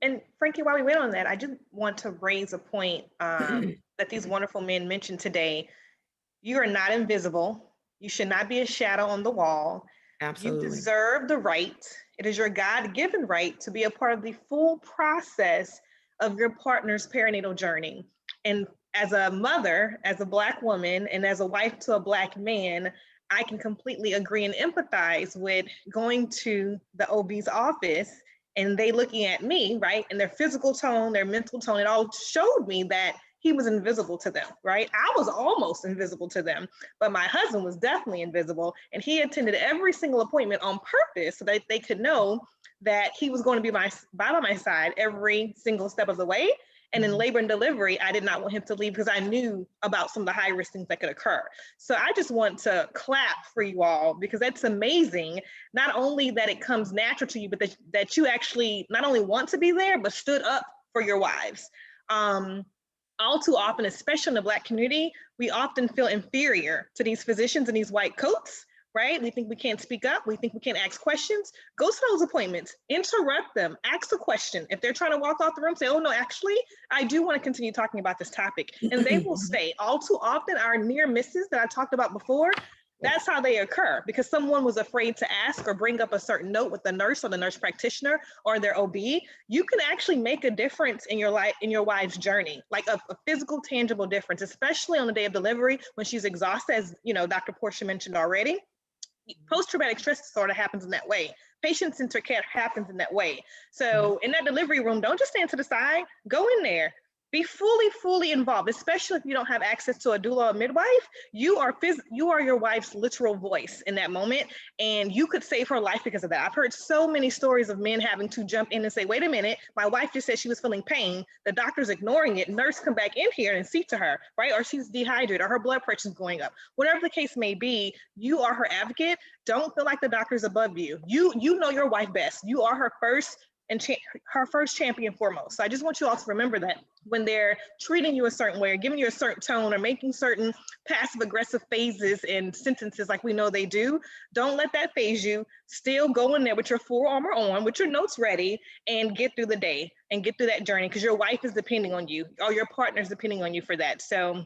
And Frankie, while we wait on that, I just want to raise a point that these wonderful men mentioned today. You are not invisible. You should not be a shadow on the wall. Absolutely. You deserve the right. It is your God-given right to be a part of the full process of your partner's perinatal journey. And as a mother, as a Black woman, and as a wife to a Black man, I can completely agree and empathize with going to the OB's office and they looking at me, right? And their physical tone, their mental tone, it all showed me that he was invisible to them, right? I was almost invisible to them, but my husband was definitely invisible. And he attended every single appointment on purpose so that they could know that he was going to be by my side every single step of the way. And in labor and delivery, I did not want him to leave because I knew about some of the high risk things that could occur. So I just want to clap for you all, because that's amazing. Not only that it comes natural to you, but that you actually not only want to be there, but stood up for your wives. All too often, especially in the Black community, we often feel inferior to these physicians in these white coats, right? We think we can't speak up. We think we can't ask questions. Go to those appointments, interrupt them, ask a question. If they're trying to walk off the room, say, oh no, actually, I do want to continue talking about this topic. And they will stay. All too often, our near misses that I talked about before, That's how they occur, because someone was afraid to ask or bring up a certain note with the nurse or the nurse practitioner or their OB. You can actually make a difference in your life, in your wife's journey, like a physical, tangible difference, especially on the day of delivery when she's exhausted, as you know, Dr. Porsha mentioned already. Post-traumatic stress disorder happens in that way. Patient-centered care happens in that way. So in that delivery room, don't just stand to the side, go in there. Be fully involved, especially if you don't have access to a doula or midwife. You are your wife's literal voice in that moment, and you could save her life because of that. I've heard so many stories of men having to jump in and say, wait a minute, my wife just said she was feeling pain. The doctor's ignoring it. Nurse come back in here and see to her, right? Or she's dehydrated or her blood pressure's going up. Whatever the case may be, you are her advocate. Don't feel like the doctor's above you. You know your wife best. You are her first and her first champion foremost. So I just want you all to remember that when they're treating you a certain way or giving you a certain tone or making certain passive aggressive phases and sentences like we know they do, don't let that phase you. Still go in there with your full armor on, with your notes ready, and get through the day and get through that journey, because your wife is depending on you or your partner is depending on you for that. So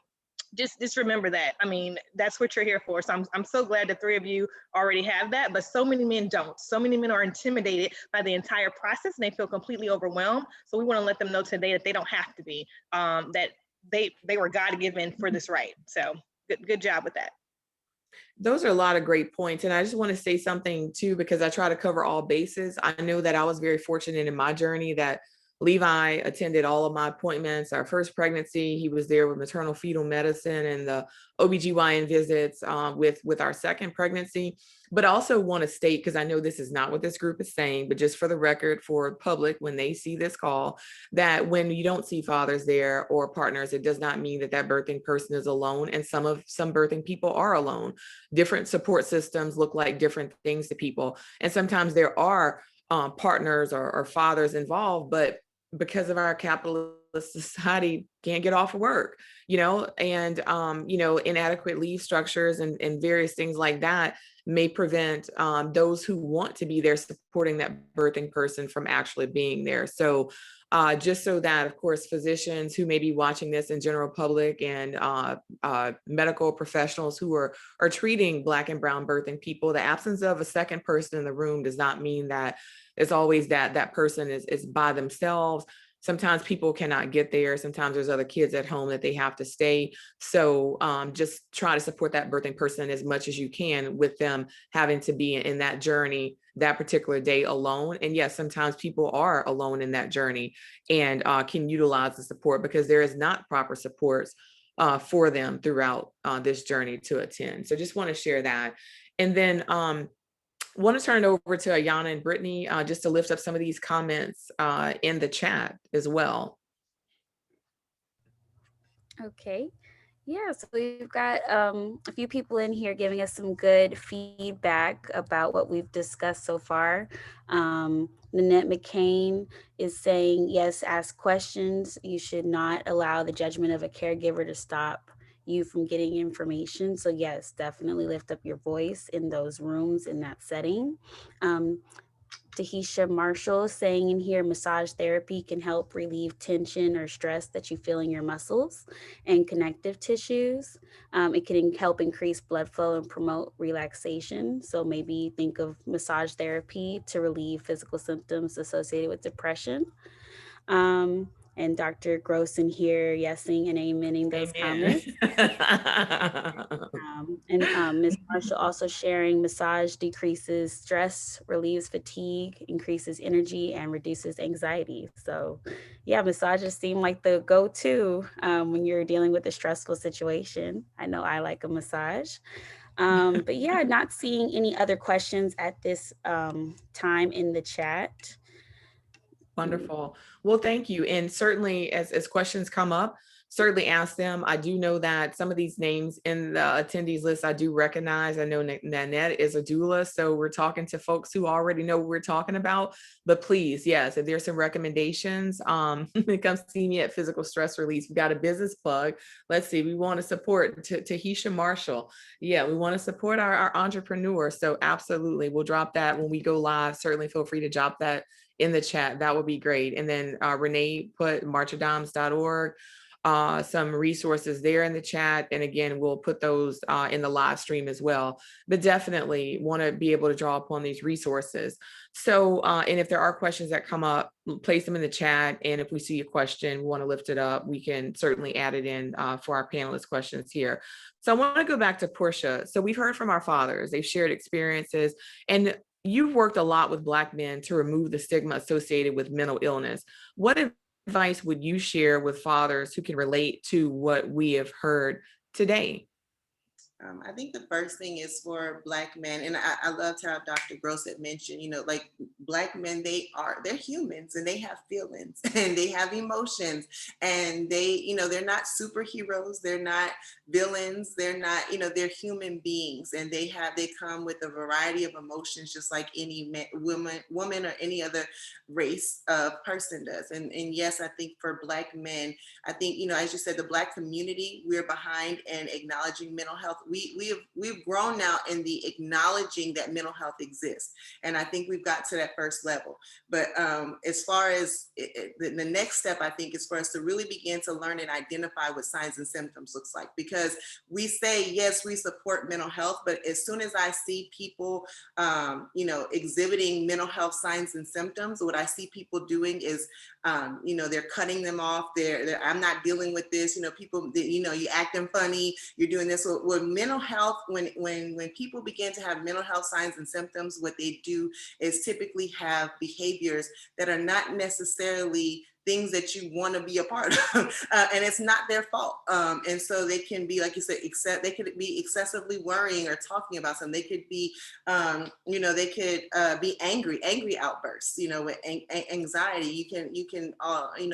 just remember that. I mean, that's what you're here for. So I'm so glad the three of you already have that, but so many men don't. So many men are intimidated by the entire process and they feel completely overwhelmed. So we want to let them know today that they don't have to be, that they were God-given for this right. So good job with that. Those are a lot of great points. And I just want to say something too, because I try to cover all bases. I know that I was very fortunate in my journey that Levi attended all of my appointments. Our first pregnancy, he was there with maternal fetal medicine and the OBGYN visits with our second pregnancy. But I also want to state, because I know this is not what this group is saying, but just for the record, for public, when they see this call, that when you don't see fathers there or partners, it does not mean that that birthing person is alone. And some birthing people are alone. Different support systems look like different things to people. And sometimes there are partners or fathers involved, but because of our capitalist society, can't get off of work, and inadequate leave structures and various things like that may prevent those who want to be there supporting that birthing person from actually being there. So just so that, of course, physicians who may be watching this in general public and medical professionals who are treating Black and brown birthing people, the absence of a second person in the room does not mean that it's always that person is by themselves. Sometimes people cannot get there. Sometimes there's other kids at home that they have to stay. So just try to support that birthing person as much as you can with them having to be in that journey that particular day alone. And yes, sometimes people are alone in that journey and can utilize the support because there is not proper supports for them throughout this journey to attend. So just want to share that. And then want to turn it over to Ayana and Brittany just to lift up some of these comments in the chat as well. Okay. Yeah, so we've got a few people in here giving us some good feedback about what we've discussed so far. Nanette McCain is saying, yes, ask questions. You should not allow the judgment of a caregiver to stop you from getting information. So yes, definitely lift up your voice in those rooms in that setting. Tahisha Marshall saying in here, massage therapy can help relieve tension or stress that you feel in your muscles and connective tissues. It can help increase blood flow and promote relaxation. So maybe think of massage therapy to relieve physical symptoms associated with depression. And Dr. Gross in here, yesing and amening those comments. And Ms. Marshall also sharing massage decreases stress, relieves fatigue, increases energy, and reduces anxiety. So yeah, massages seem like the go-to when you're dealing with a stressful situation. I know I like a massage. But yeah, not seeing any other questions at this time in the chat. Wonderful. Well, thank you. And certainly as questions come up, certainly ask them. I do know that some of these names in the attendees list, I do recognize. I know Nanette is a doula, so we're talking to folks who already know what we're talking about. But please, yes, if there's some recommendations, come see me at Physical Stress Release. We got a business plug. Let's see, we want to support Tahisha Marshall. Yeah, we want to support our entrepreneurs. So absolutely, we'll drop that when we go live. Certainly feel free to drop that in the chat. That would be great. And then Renee put marchadams.org. some resources there in the chat. And again, we'll put those in the live stream as well, but definitely want to be able to draw upon these resources. So, and if there are questions that come up, place them in the chat. And if we see a question, we want to lift it up, we can certainly add it in for our panelist questions here. So I want to go back to Porsha. So we've heard from our fathers, they've shared experiences, and you've worked a lot with Black men to remove the stigma associated with mental illness. What advice would you share with fathers who can relate to what we have heard today? I think the first thing is for Black men, and I loved how Dr. Gross had mentioned, like Black men, they're humans and they have feelings and they have emotions, and they're not superheroes, they're not villains, they're not, they're human beings, and they come with a variety of emotions, just like any woman or any other race person does. And yes, I think for Black men, I think, as you said, the Black community, we're behind in acknowledging mental health. We've grown now in the acknowledging that mental health exists, and I think we've got to that first level. But as far as the next step, I think is for us to really begin to learn and identify what signs and symptoms looks like, because we say yes, we support mental health, but as soon as I see people, exhibiting mental health signs and symptoms, what I see people doing is, they're cutting them off. I'm not dealing with this. People, you acting funny. You're doing this. With mental health, when people begin to have mental health signs and symptoms, what they do is typically have behaviors that are not necessarily things that you want to be a part of, and it's not their fault. And so they can be, like you said, they could be excessively worrying or talking about something. They could be, they could be angry outbursts, with anxiety. You can,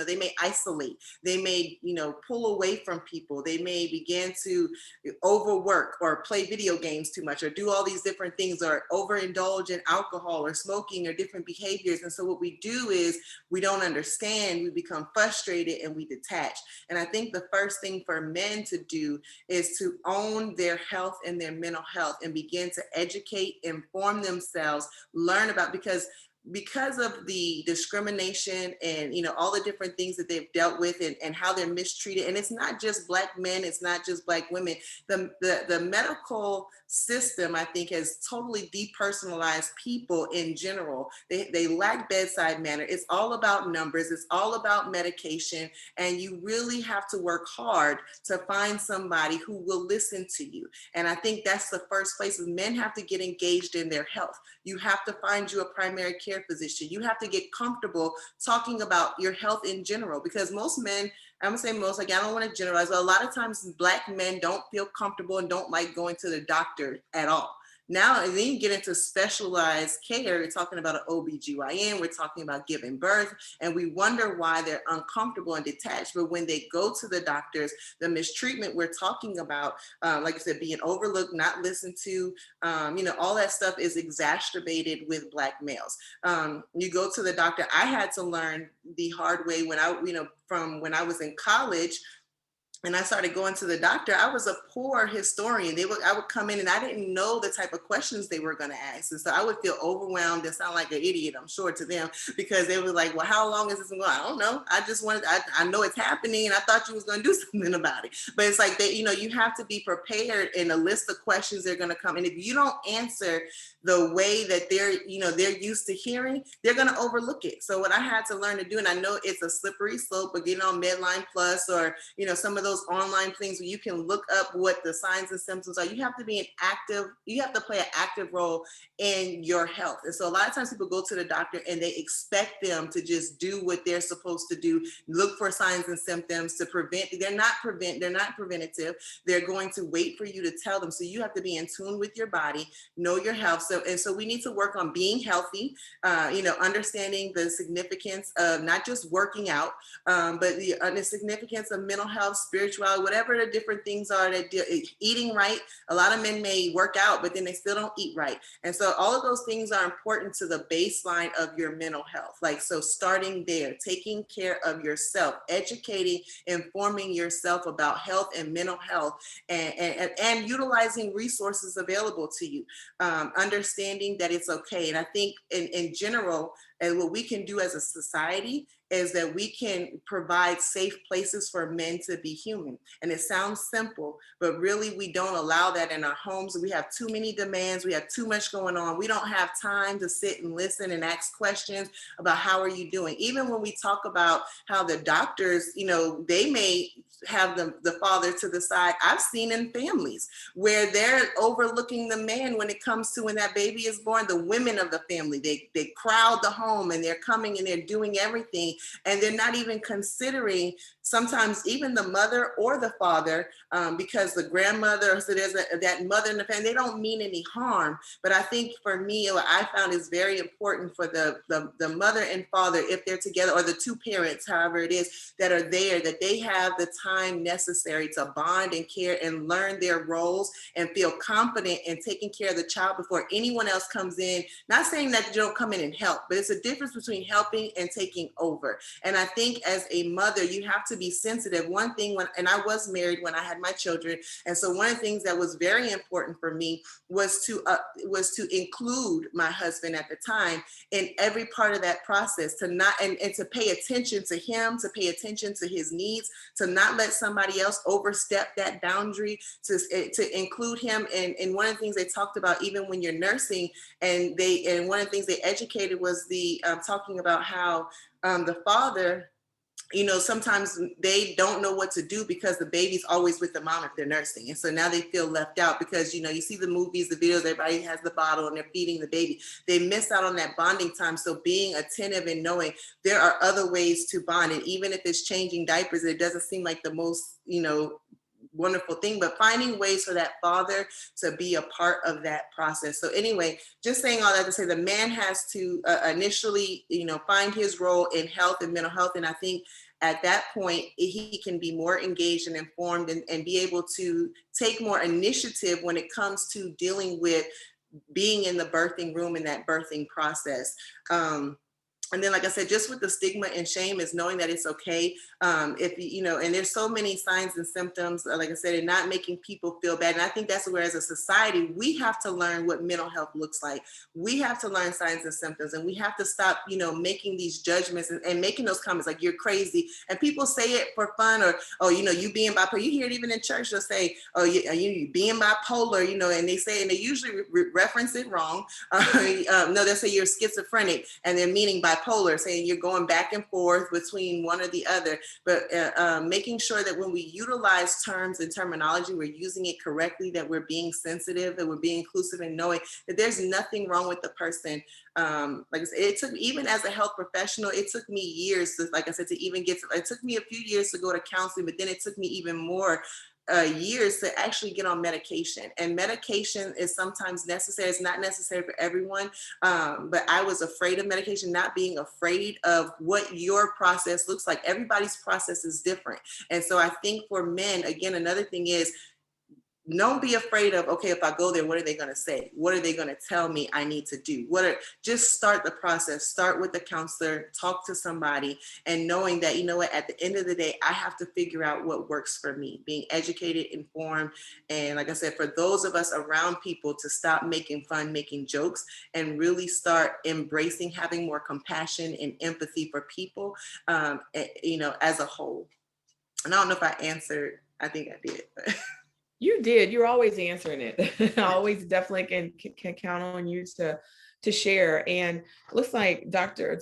they may isolate. They may, pull away from people. They may begin to overwork or play video games too much, or do all these different things, or overindulge in alcohol or smoking or different behaviors. And so what we do is we don't understand. We become frustrated and we detach. And I think the first thing for men to do is to own their health and their mental health and begin to educate, inform themselves, learn about, because of the discrimination and all the different things that they've dealt with, and how they're mistreated. And it's not just Black men, it's not just Black women. The medical system, I think, has totally depersonalized people in general. They lack bedside manner. It's all about numbers, it's all about medication, and you really have to work hard to find somebody who will listen to you. And I think that's the first place. Men have to get engaged in their health. You have to find you a primary care physician. You have to get comfortable talking about your health in general, because most men, I'm gonna say most, like, I don't want to generalize, but a lot of times Black men don't feel comfortable and don't like going to the doctor at all. Now, and then you get into specialized care, we're talking about an OBGYN, we're talking about giving birth, and we wonder why they're uncomfortable and detached. But when they go to the doctors, the mistreatment we're talking about, like I said, being overlooked, not listened to, all that stuff is exacerbated with Black males. You go to the doctor. I had to learn the hard way from when I was in college. And I started going to the doctor. I was a poor historian. I would come in and I didn't know the type of questions they were going to ask. And so I would feel overwhelmed and sound like an idiot, I'm sure, to them, because they were like, well, how long is this going? I don't know. I know it's happening and I thought you was going to do something about it. But it's like you have to be prepared in a list of questions they're going to come. And if you don't answer the way that they're used to hearing, they're going to overlook it. So what I had to learn to do, and I know it's a slippery slope, but getting on Medline Plus or, some of those online things where you can look up what the signs and symptoms are, you have to play an active role in your health. And so a lot of times people go to the doctor and they expect them to just do what they're supposed to do, look for signs and symptoms to prevent. They're not preventative. They're going to wait for you to tell them. So you have to be in tune with your body, know your health. So we need to work on being healthy, understanding the significance of not just working out, but the significance of mental health, spirituality, whatever the different things are that eating right. A lot of men may work out, but then they still don't eat right. And so all of those things are important to the baseline of your mental health. So starting there, taking care of yourself, educating, informing yourself about health and mental health, and utilizing resources available to you, understanding that it's okay. And I think in general, and what we can do as a society is that we can provide safe places for men to be human. And it sounds simple, but really we don't allow that in our homes. We have too many demands. We have too much going on. We don't have time to sit and listen and ask questions about how are you doing. Even when we talk about how the doctors, you know, they may have the father to the side. I've seen in families where they're overlooking the man when it comes to when that baby is born. The women of the family, they crowd the home and they're coming and they're doing everything, and they're not even considering sometimes even the mother or the father, because the grandmother, so there's that mother in the family, they don't mean any harm. But I think for me, what I found is very important for the mother and father, if they're together, or the two parents, however it is, that are there, that they have the time necessary to bond and care and learn their roles and feel confident in taking care of the child before anyone else comes in. Not saying that you don't come in and help, but it's a difference between helping and taking over. And I think as a mother, you have to be sensitive. One thing, and I was married when I had my children, and so one of the things that was very important for me was to include my husband at the time in every part of that process, to not and to pay attention to him, to pay attention to his needs, to not let somebody else overstep that boundary, to include him. And one of the things they talked about, even when you're nursing, and one of the things they educated was the talking about how the father, you know, sometimes they don't know what to do because the baby's always with the mom if they're nursing. And so now they feel left out because, you know, you see the movies, the videos, everybody has the bottle and they're feeding the baby. They miss out on that bonding time. So being attentive and knowing there are other ways to bond. And even if it's changing diapers, it doesn't seem like the most, you know, wonderful thing, but finding ways for that father to be a part of that process. So anyway, just saying all that to say the man has to initially, you know, find his role in health and mental health. And I think at that point, he can be more engaged and informed and be able to take more initiative when it comes to dealing with being in the birthing room and that birthing process. And then, like I said, just with the stigma and shame is knowing that it's okay. If you know, and there's so many signs and symptoms, like I said, and not making people feel bad. And I think that's where, as a society, we have to learn what mental health looks like. We have to learn signs and symptoms, and we have to stop, you know, making these judgments and making those comments like you're crazy. And people say it for fun, or, oh, you know, you being bipolar. You hear it even in church. They'll say, oh, you being bipolar, you know, and they say, and they usually reference it wrong. No, they'll say you're schizophrenic, and they're meaning bipolar, saying you're going back and forth between one or the other. But making sure that when we utilize terms and terminology, we're using it correctly, that we're being sensitive, that we're being inclusive, and knowing that there's nothing wrong with the person. Like I said, it took, even as a health professional, it took me years to, like I said, to even get to, it took me a few years to go to counseling, but then it took me even more years to actually get on medication. And medication is sometimes necessary. It's not necessary for everyone, but I was afraid of medication, not being afraid of what your process looks like. Everybody's process is different. And so I think for men, again, another thing is, don't be afraid of, okay, if I go there, what are they going to say? What are they going to tell me I need to do? Just start the process, start with the counselor, talk to somebody, and knowing that, you know what, at the end of the day, I have to figure out what works for me, being educated, informed. And like I said, for those of us around people to stop making fun, making jokes, and really start embracing, having more compassion and empathy for people, you know, as a whole. And I don't know if I answered, I think I did. You did. You're always answering it. I always definitely can count on you to share. And it looks like Dr.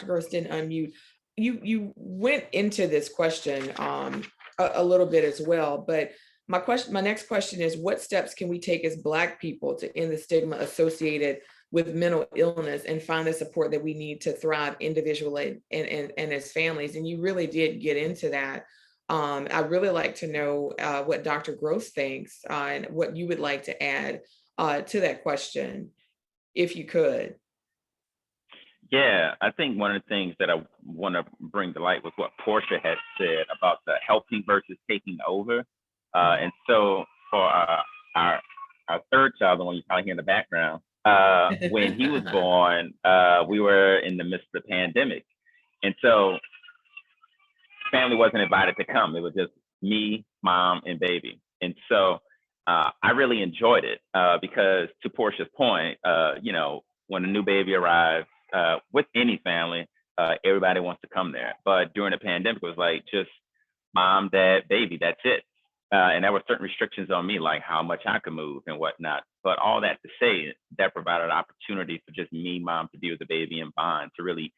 Gross didn't unmute. You went into this question a little bit as well. But my next question is, what steps can we take as Black people to end the stigma associated with mental illness and find the support that we need to thrive individually and as families? And you really did get into that. I'd really like to know what Dr. Gross thinks and what you would like to add to that question, if you could. Yeah, I think one of the things that I want to bring to light was what Porsha had said about the helping versus taking over. And so for our third child, the one you probably hear in the background, when he was born, we were in the midst of the pandemic. And so family wasn't invited to come. It was just me, mom, and baby. And so I really enjoyed it because, to Porsha's point, you know, when a new baby arrives with any family, everybody wants to come there. But during the pandemic, it was like just mom, dad, baby, that's it. And there were certain restrictions on me, like how much I could move and whatnot. But all that to say, that provided opportunity for just me, mom, to be with the baby and bond, to really,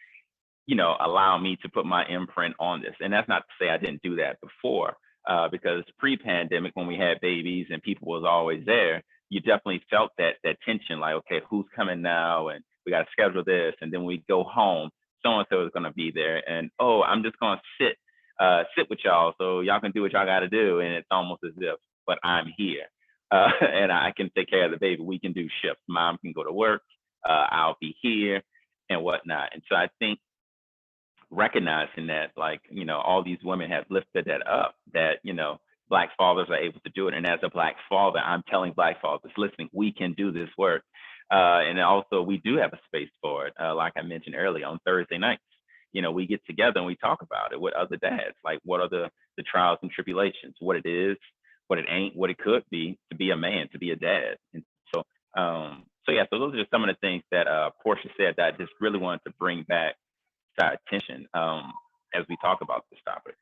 allow me to put my imprint on this. And that's not to say I didn't do that before, because pre-pandemic, when we had babies and people was always there, you definitely felt that tension, like, okay, who's coming now? And we got to schedule this. And then we go home, so-and-so is going to be there. And, oh, I'm just going to sit with y'all so y'all can do what y'all got to do. And it's almost as if, but I'm here and I can take care of the baby. We can do shifts. Mom can go to work. I'll be here and whatnot. And so I think recognizing that, like, all these women have lifted that up, that, Black fathers are able to do it. And as a Black father, I'm telling Black fathers listening, we can do this work. And also we do have a space for it. Like I mentioned earlier, on Thursday nights, we get together and we talk about it with other dads, like what are the trials and tribulations, what it is, what it ain't, what it could be to be a man, to be a dad. And so, so those are just some of the things that Porsha said that I just really wanted to bring back to our attention as we talk about this topic.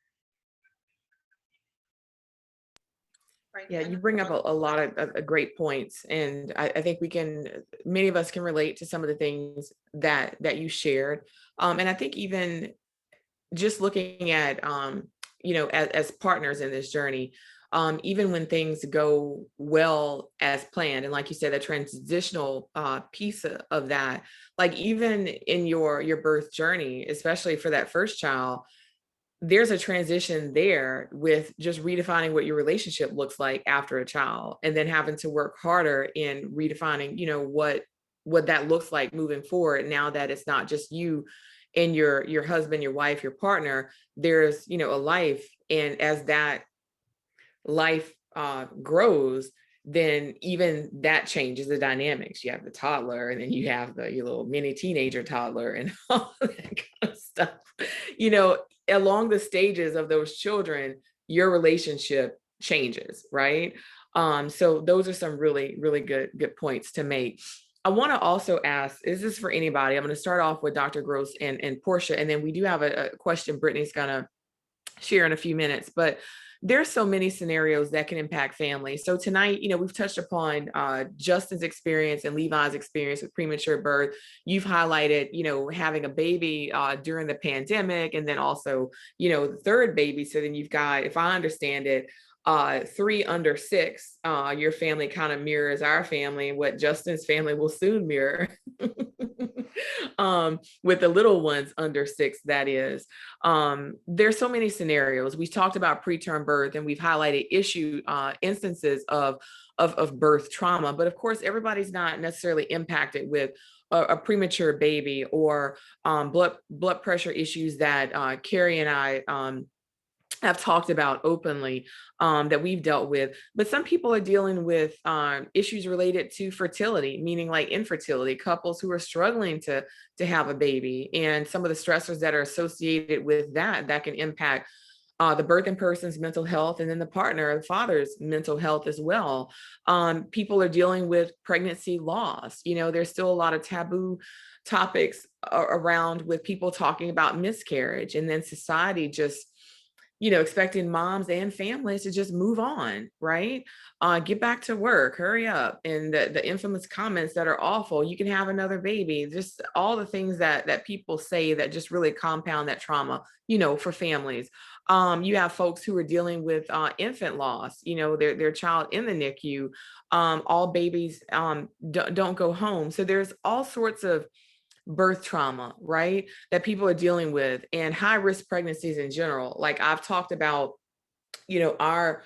Yeah, you bring up a lot of great points, and I think many of us can relate to some of the things that you shared. And I think even just looking at, as partners in this journey, even when things go well as planned, and like you said, the transitional piece of that, like even in your birth journey, especially for that first child, there's a transition there with just redefining what your relationship looks like after a child, and then having to work harder in redefining, what that looks like moving forward. Now that it's not just you and your husband, your wife, your partner, there's, a life. And as that life grows, then even that changes the dynamics. You have the toddler, and then you have your little mini teenager toddler and all that kind of stuff. Along the stages of those children, your relationship changes, right? So those are some really, really good points to make. I want to also ask, is this for anybody? I'm going to start off with Dr. Gross and Porsha, and then we do have a question Brittany's going to share in a few minutes, but there's so many scenarios that can impact families. So tonight, we've touched upon Justin's experience and Levi's experience with premature birth. You've highlighted, having a baby during the pandemic, and then also, the third baby. So then you've got, if I understand it, 3 under 6, your family kind of mirrors our family, what Justin's family will soon mirror. With the little ones under 6, that is. There's so many scenarios. We talked about preterm birth, and we've highlighted instances of birth trauma, but of course, everybody's not necessarily impacted with a premature baby or blood pressure issues that Carrie and I have talked about openly, that we've dealt with. But some people are dealing with issues related to fertility, meaning like infertility, couples who are struggling to have a baby, and some of the stressors that are associated with that can impact the birthing person's mental health, and then the father's mental health as well. People are dealing with pregnancy loss. There's still a lot of taboo topics around with people talking about miscarriage, and then society just expecting moms and families to just move on, right? Get back to work, hurry up. And the infamous comments that are awful, you can have another baby, just all the things that people say that just really compound that trauma, for families. You have folks who are dealing with infant loss, their child in the NICU. All babies don't go home. So there's all sorts of birth trauma, right, that people are dealing with, and high risk pregnancies in general. Like I've talked about, our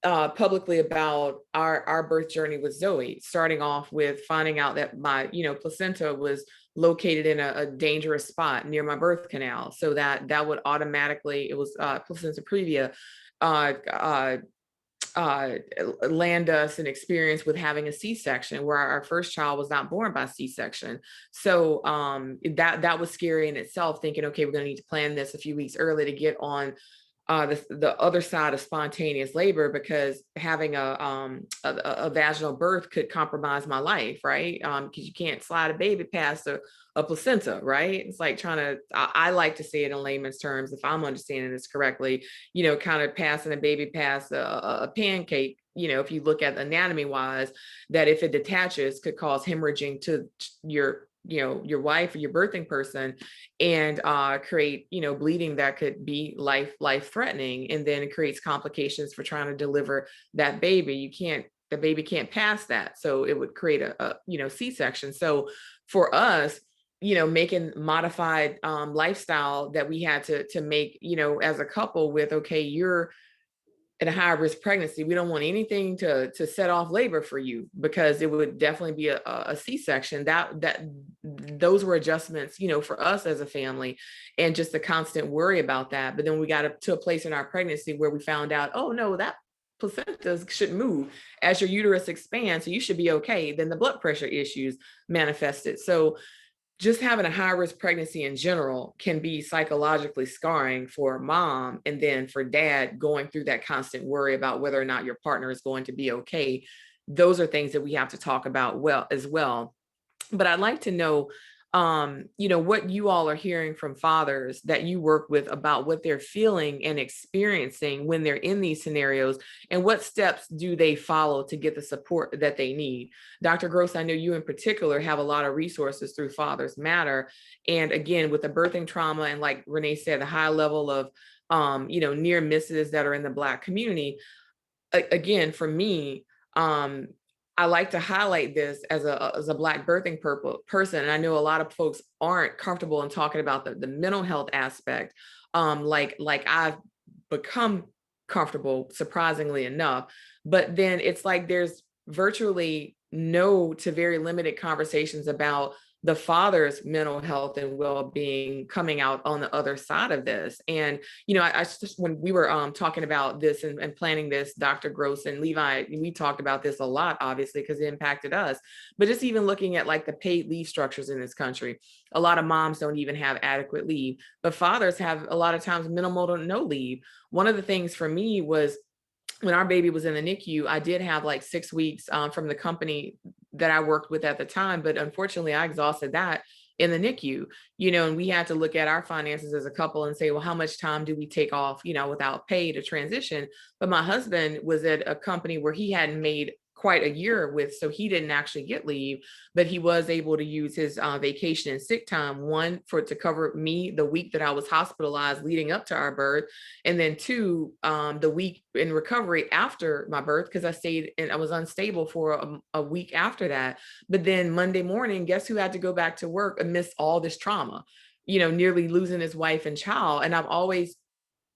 publicly about our birth journey with Zoe, starting off with finding out that my, placenta was located in a dangerous spot near my birth canal. So that would automatically, it was placenta previa, land us an experience with having a C-section, where our first child was not born by C-section. So that was scary in itself, thinking, okay, we're going to need to plan this a few weeks early to get on the other side of spontaneous labor, because having a vaginal birth could compromise my life, right? Because you can't slide a baby past a placenta, right? It's like I like to say it in layman's terms, if I'm understanding this correctly, kind of passing a baby past a pancake, if you look at anatomy wise, that if it detaches could cause hemorrhaging to your wife or your birthing person, and create bleeding that could be life threatening, and then it creates complications for trying to deliver that baby. The baby can't pass that, so it would create a C-section. So for us, making modified lifestyle that we had to make, as a couple with, okay, you're in a high risk pregnancy, we don't want anything to set off labor for you, because it would definitely be a C-section. Those were adjustments, for us as a family, and just the constant worry about that. But then we got to a place in our pregnancy where we found out, oh no, that placenta should move as your uterus expands, so you should be okay. Then the blood pressure issues manifested. So just having a high risk pregnancy in general can be psychologically scarring for mom, and then for dad going through that constant worry about whether or not your partner is going to be okay. Those are things that we have to talk about as well. But I'd like to know, what you all are hearing from fathers that you work with about what they're feeling and experiencing when they're in these scenarios, and what steps do they follow to get the support that they need. Dr. Gross, I know you in particular have a lot of resources through Fathers Matter. And again, with the birthing trauma, and like Renee said, the high level of, near misses that are in the Black community. Again, for me, I like to highlight this as a Black birthing person. And I know a lot of folks aren't comfortable in talking about the mental health aspect. Like I've become comfortable, surprisingly enough, but then it's like there's virtually no to very limited conversations about the father's mental health and well-being coming out on the other side of this. And, I just, when we were talking about this and planning this, Dr. Gross and Levi, we talked about this a lot, obviously, because it impacted us. But just even looking at like the paid leave structures in this country, a lot of moms don't even have adequate leave, but fathers have a lot of times minimal to no leave. One of the things for me was, when our baby was in the NICU, I did have like 6 weeks from the company that I worked with at the time, but unfortunately I exhausted that in the NICU, and we had to look at our finances as a couple and say, well, how much time do we take off, without pay to transition? But my husband was at a company where he hadn't made quite a year with, so he didn't actually get leave, but he was able to use his vacation and sick time, one, to cover me the week that I was hospitalized leading up to our birth, and then two, the week in recovery after my birth, because I stayed and I was unstable for a week after that. But then Monday morning, guess who had to go back to work amidst all this trauma, nearly losing his wife and child. And I've always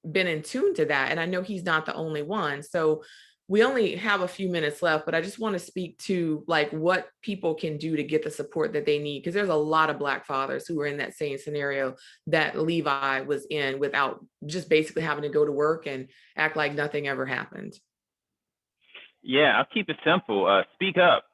been in tune to that, and I know he's not the only one. So we only have a few minutes left, but I just want to speak to like what people can do to get the support that they need, because there's a lot of Black fathers who are in that same scenario that Levi was in, without just basically having to go to work and act like nothing ever happened. Yeah, I'll keep it simple. Speak up.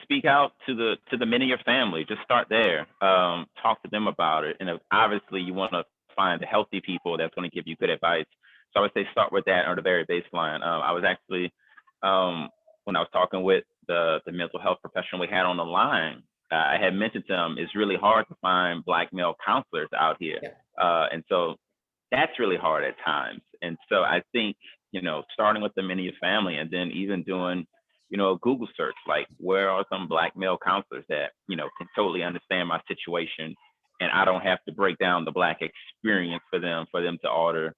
Speak out to the men in your family. Just start there. Talk to them about it. And obviously, you want to find the healthy people that's going to give you good advice. So I would say start with that on the very baseline. I was actually, when I was talking with the mental health professional we had on the line, I had mentioned to them, it's really hard to find Black male counselors out here. Yeah. And so that's really hard at times. And so I think, starting with the men in your family, and then even doing, a Google search, like where are some Black male counselors that, can totally understand my situation, and I don't have to break down the Black experience for them to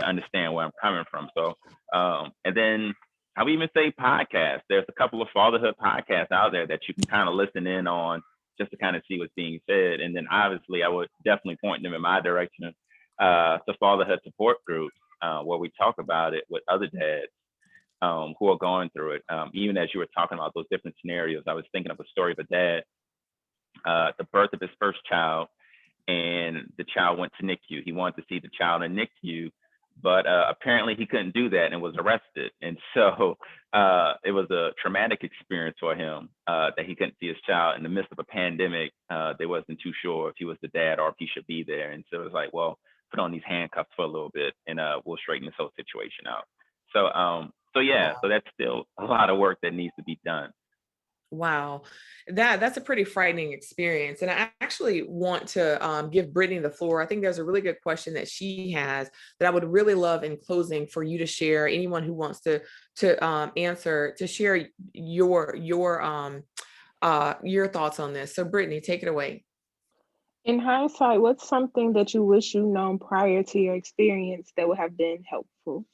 understand where I'm coming from. So, and then I would even say podcasts. There's a couple of fatherhood podcasts out there that you can kind of listen in on just to kind of see what's being said. And then obviously I would definitely point them in my direction to fatherhood support groups where we talk about it with other dads who are going through it. Even as you were talking about those different scenarios, I was thinking of a story of a dad, the birth of his first child, and the child went to NICU. He wanted to see the child in NICU, but apparently he couldn't do that and was arrested. And so it was a traumatic experience for him that he couldn't see his child in the midst of a pandemic. They wasn't too sure if he was the dad or if he should be there. And so it was like, well, put on these handcuffs for a little bit, and we'll straighten this whole situation out. So yeah, Wow. so that's still a lot of work that needs to be done. Wow, that's a pretty frightening experience. And I actually want to give Brittany the floor. I think there's a really good question that she has that I would really love in closing for you to share. Anyone who wants to answer, to share your thoughts on this. So Brittany, take it away. In hindsight, what's something that you wish you known prior to your experience that would have been helpful?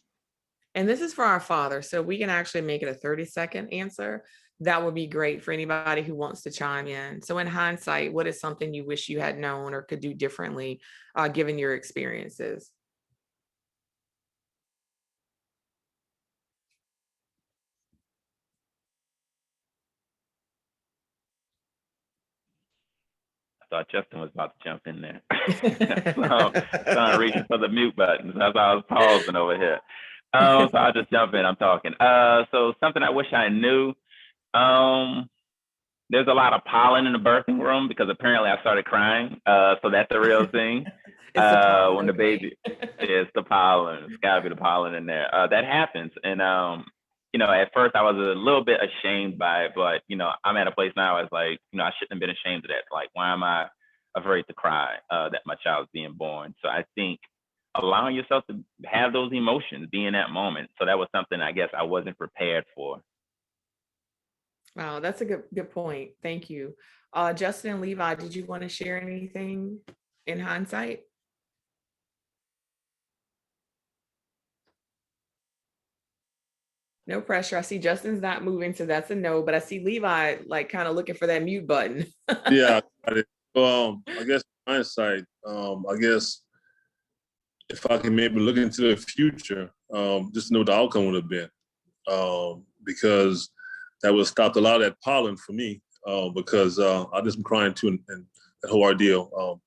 And this is for our father, so we can actually make it a 30-second answer. That would be great for anybody who wants to chime in. So in hindsight, what is something you wish you had known or could do differently, given your experiences? I thought Justin was about to jump in there. So I'm reaching for the mute button. That's why I was pausing over here. So I'll just jump in. I'm talking. So something I wish I knew. There's a lot of pollen in the birthing room because apparently I started crying. So that's a real thing. When the baby, it's the pollen. It's gotta be the pollen in there. That happens. And at first I was a little bit ashamed by it, but I'm at a place now. I was like, I shouldn't have been ashamed of that. Like, why am I afraid to cry that my child's being born? So I think allowing yourself to have those emotions, be in that moment. So that was something I guess I wasn't prepared for. Wow, that's a good point. Thank you. Justin and Levi, did you want to share anything in hindsight? No pressure. I see Justin's not moving, so that's a no, but I see Levi like kind of looking for that mute button. Yeah, I guess hindsight, I guess if I can maybe look into the future, just know what the outcome would have been. Because that would have stopped a lot of that pollen for me, because I just been crying too, and the whole ordeal.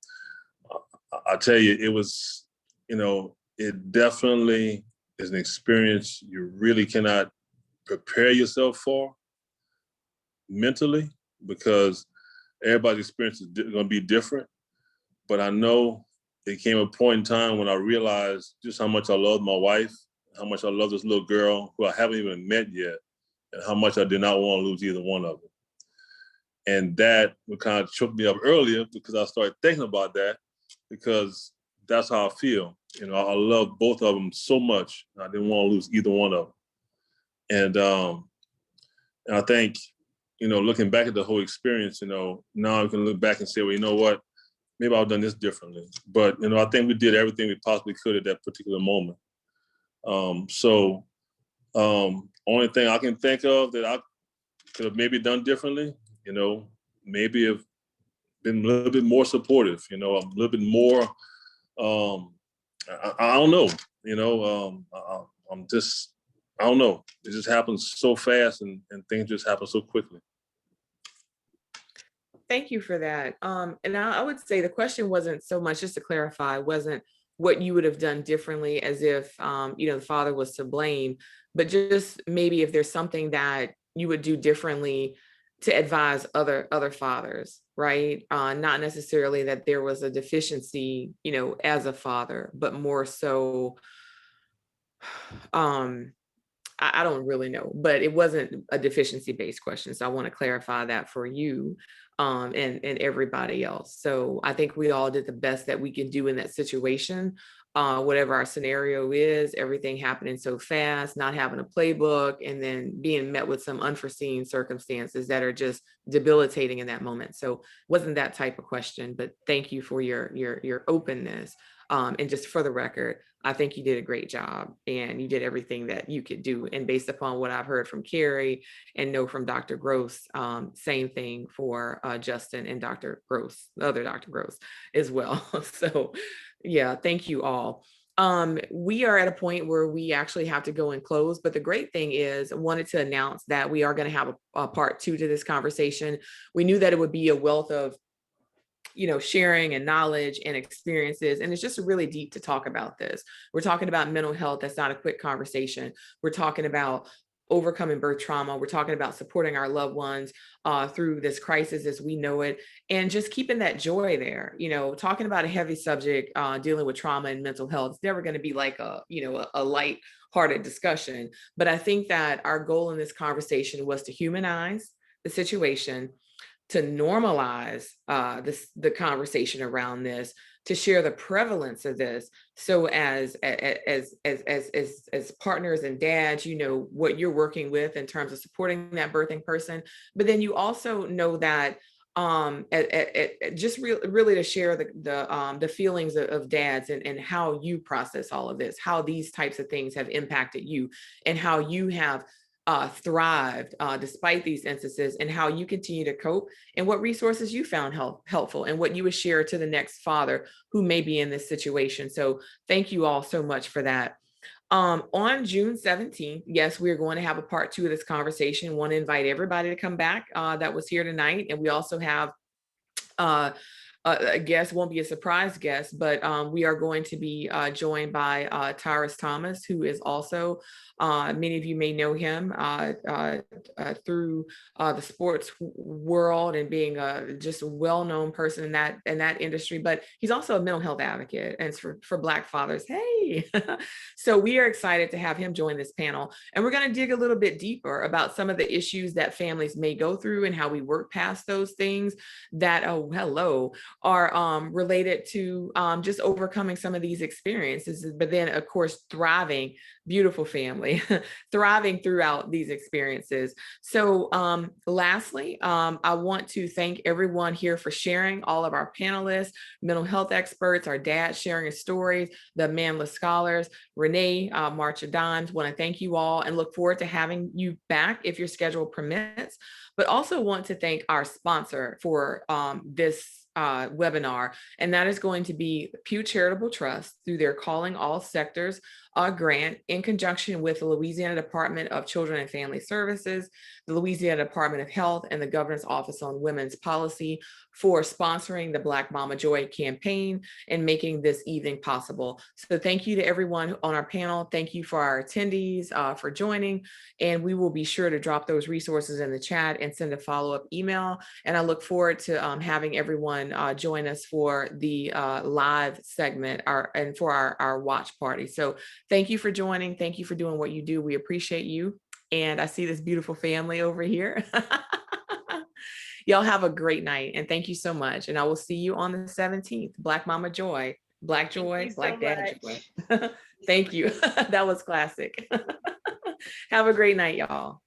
I tell you, it was, it definitely is an experience you really cannot prepare yourself for mentally, because everybody's experience is going to be different. But I know it came a point in time when I realized just how much I loved my wife, how much I love this little girl who I haven't even met yet, and how much I did not want to lose either one of them. And that would kind of choke me up earlier because I started thinking about that, because that's how I feel. I love both of them so much. I didn't want to lose either one of them. And I think, looking back at the whole experience, now I can look back and say, well, you know what? Maybe I've done this differently. But, I think we did everything we possibly could at that particular moment. Only thing I can think of that I could have maybe done differently, maybe have been a little bit more supportive, a little bit more, I don't know, I don't know. It just happens so fast and things just happen so quickly. Thank you for that. And I would say the question wasn't so much, just to clarify, wasn't what you would have done differently as if, the father was to blame, but just maybe if there's something that you would do differently to advise other fathers, right? Not necessarily that there was a deficiency, as a father, but more so, I don't really know, but it wasn't a deficiency-based question. So I want to clarify that for you and everybody else. So I think we all did the best that we can do in that situation, whatever our scenario is, everything happening so fast, not having a playbook, and then being met with some unforeseen circumstances that are just debilitating in that moment. So it wasn't that type of question, but thank you for your openness. And just for the record, I think you did a great job and you did everything that you could do. And based upon what I've heard from Carrie and know from Dr. Gross, same thing for Justin and Dr. Gross, the other Dr. Gross as well. So yeah, thank you all. We are at a point where we actually have to go and close, but the great thing is I wanted to announce that we are going to have a part 2 to this conversation. We knew that it would be a wealth of sharing and knowledge and experiences. And it's just really deep to talk about this. We're talking about mental health. That's not a quick conversation. We're talking about overcoming birth trauma. We're talking about supporting our loved ones through this crisis as we know it, and just keeping that joy there. Talking about a heavy subject, dealing with trauma and mental health, it's never going to be like a light-hearted discussion. But I think that our goal in this conversation was to humanize the situation, to normalize the conversation around this, to share the prevalence of this. So as partners and dads, what you're working with in terms of supporting that birthing person, but then you also know that just really to share the feelings of dads and how you process all of this, how these types of things have impacted you, and how you have thrived despite these instances, and how you continue to cope, and what resources you found helpful, and what you would share to the next father who may be in this situation. So thank you all so much for that. On June 17th, yes, we're going to have a part 2 of this conversation. Want to invite everybody to come back that was here tonight. And we also have a guest, won't be a surprise guest, but we are going to be joined by Tyrus Thomas, who is also, many of you may know him through the sports world and being just a well-known person in that industry, but he's also a mental health advocate, and it's for Black fathers. Hey, so we are excited to have him join this panel, and we're going to dig a little bit deeper about some of the issues that families may go through and how we work past those things that, are related to just overcoming some of these experiences, but then of course thriving, beautiful family, thriving throughout these experiences. So lastly, I want to thank everyone here for sharing, all of our panelists, mental health experts, our dads sharing his stories, the Manless Scholars, Renee, Marcia Dimes. Want to thank you all and look forward to having you back if your schedule permits, but also want to thank our sponsor for this webinar, and that is going to be Pew Charitable Trust through their Calling All Sectors grant, in conjunction with the Louisiana Department of Children and Family Services, the Louisiana Department of Health, and the Governor's Office on Women's Policy, for sponsoring the Black Mama Joy campaign and making this evening possible. So thank you to everyone on our panel. Thank you for our attendees for joining, and we will be sure to drop those resources in the chat and send a follow-up email. And I look forward to having everyone join us for the live segment and for our watch party. So thank you for joining. Thank you for doing what you do. We appreciate you. And I see this beautiful family over here. Y'all have a great night, and thank you so much. And I will see you on the 17th. Black Mama Joy, Black Joy, Black Dad Joy. Thank you. That was classic. Have a great night, y'all.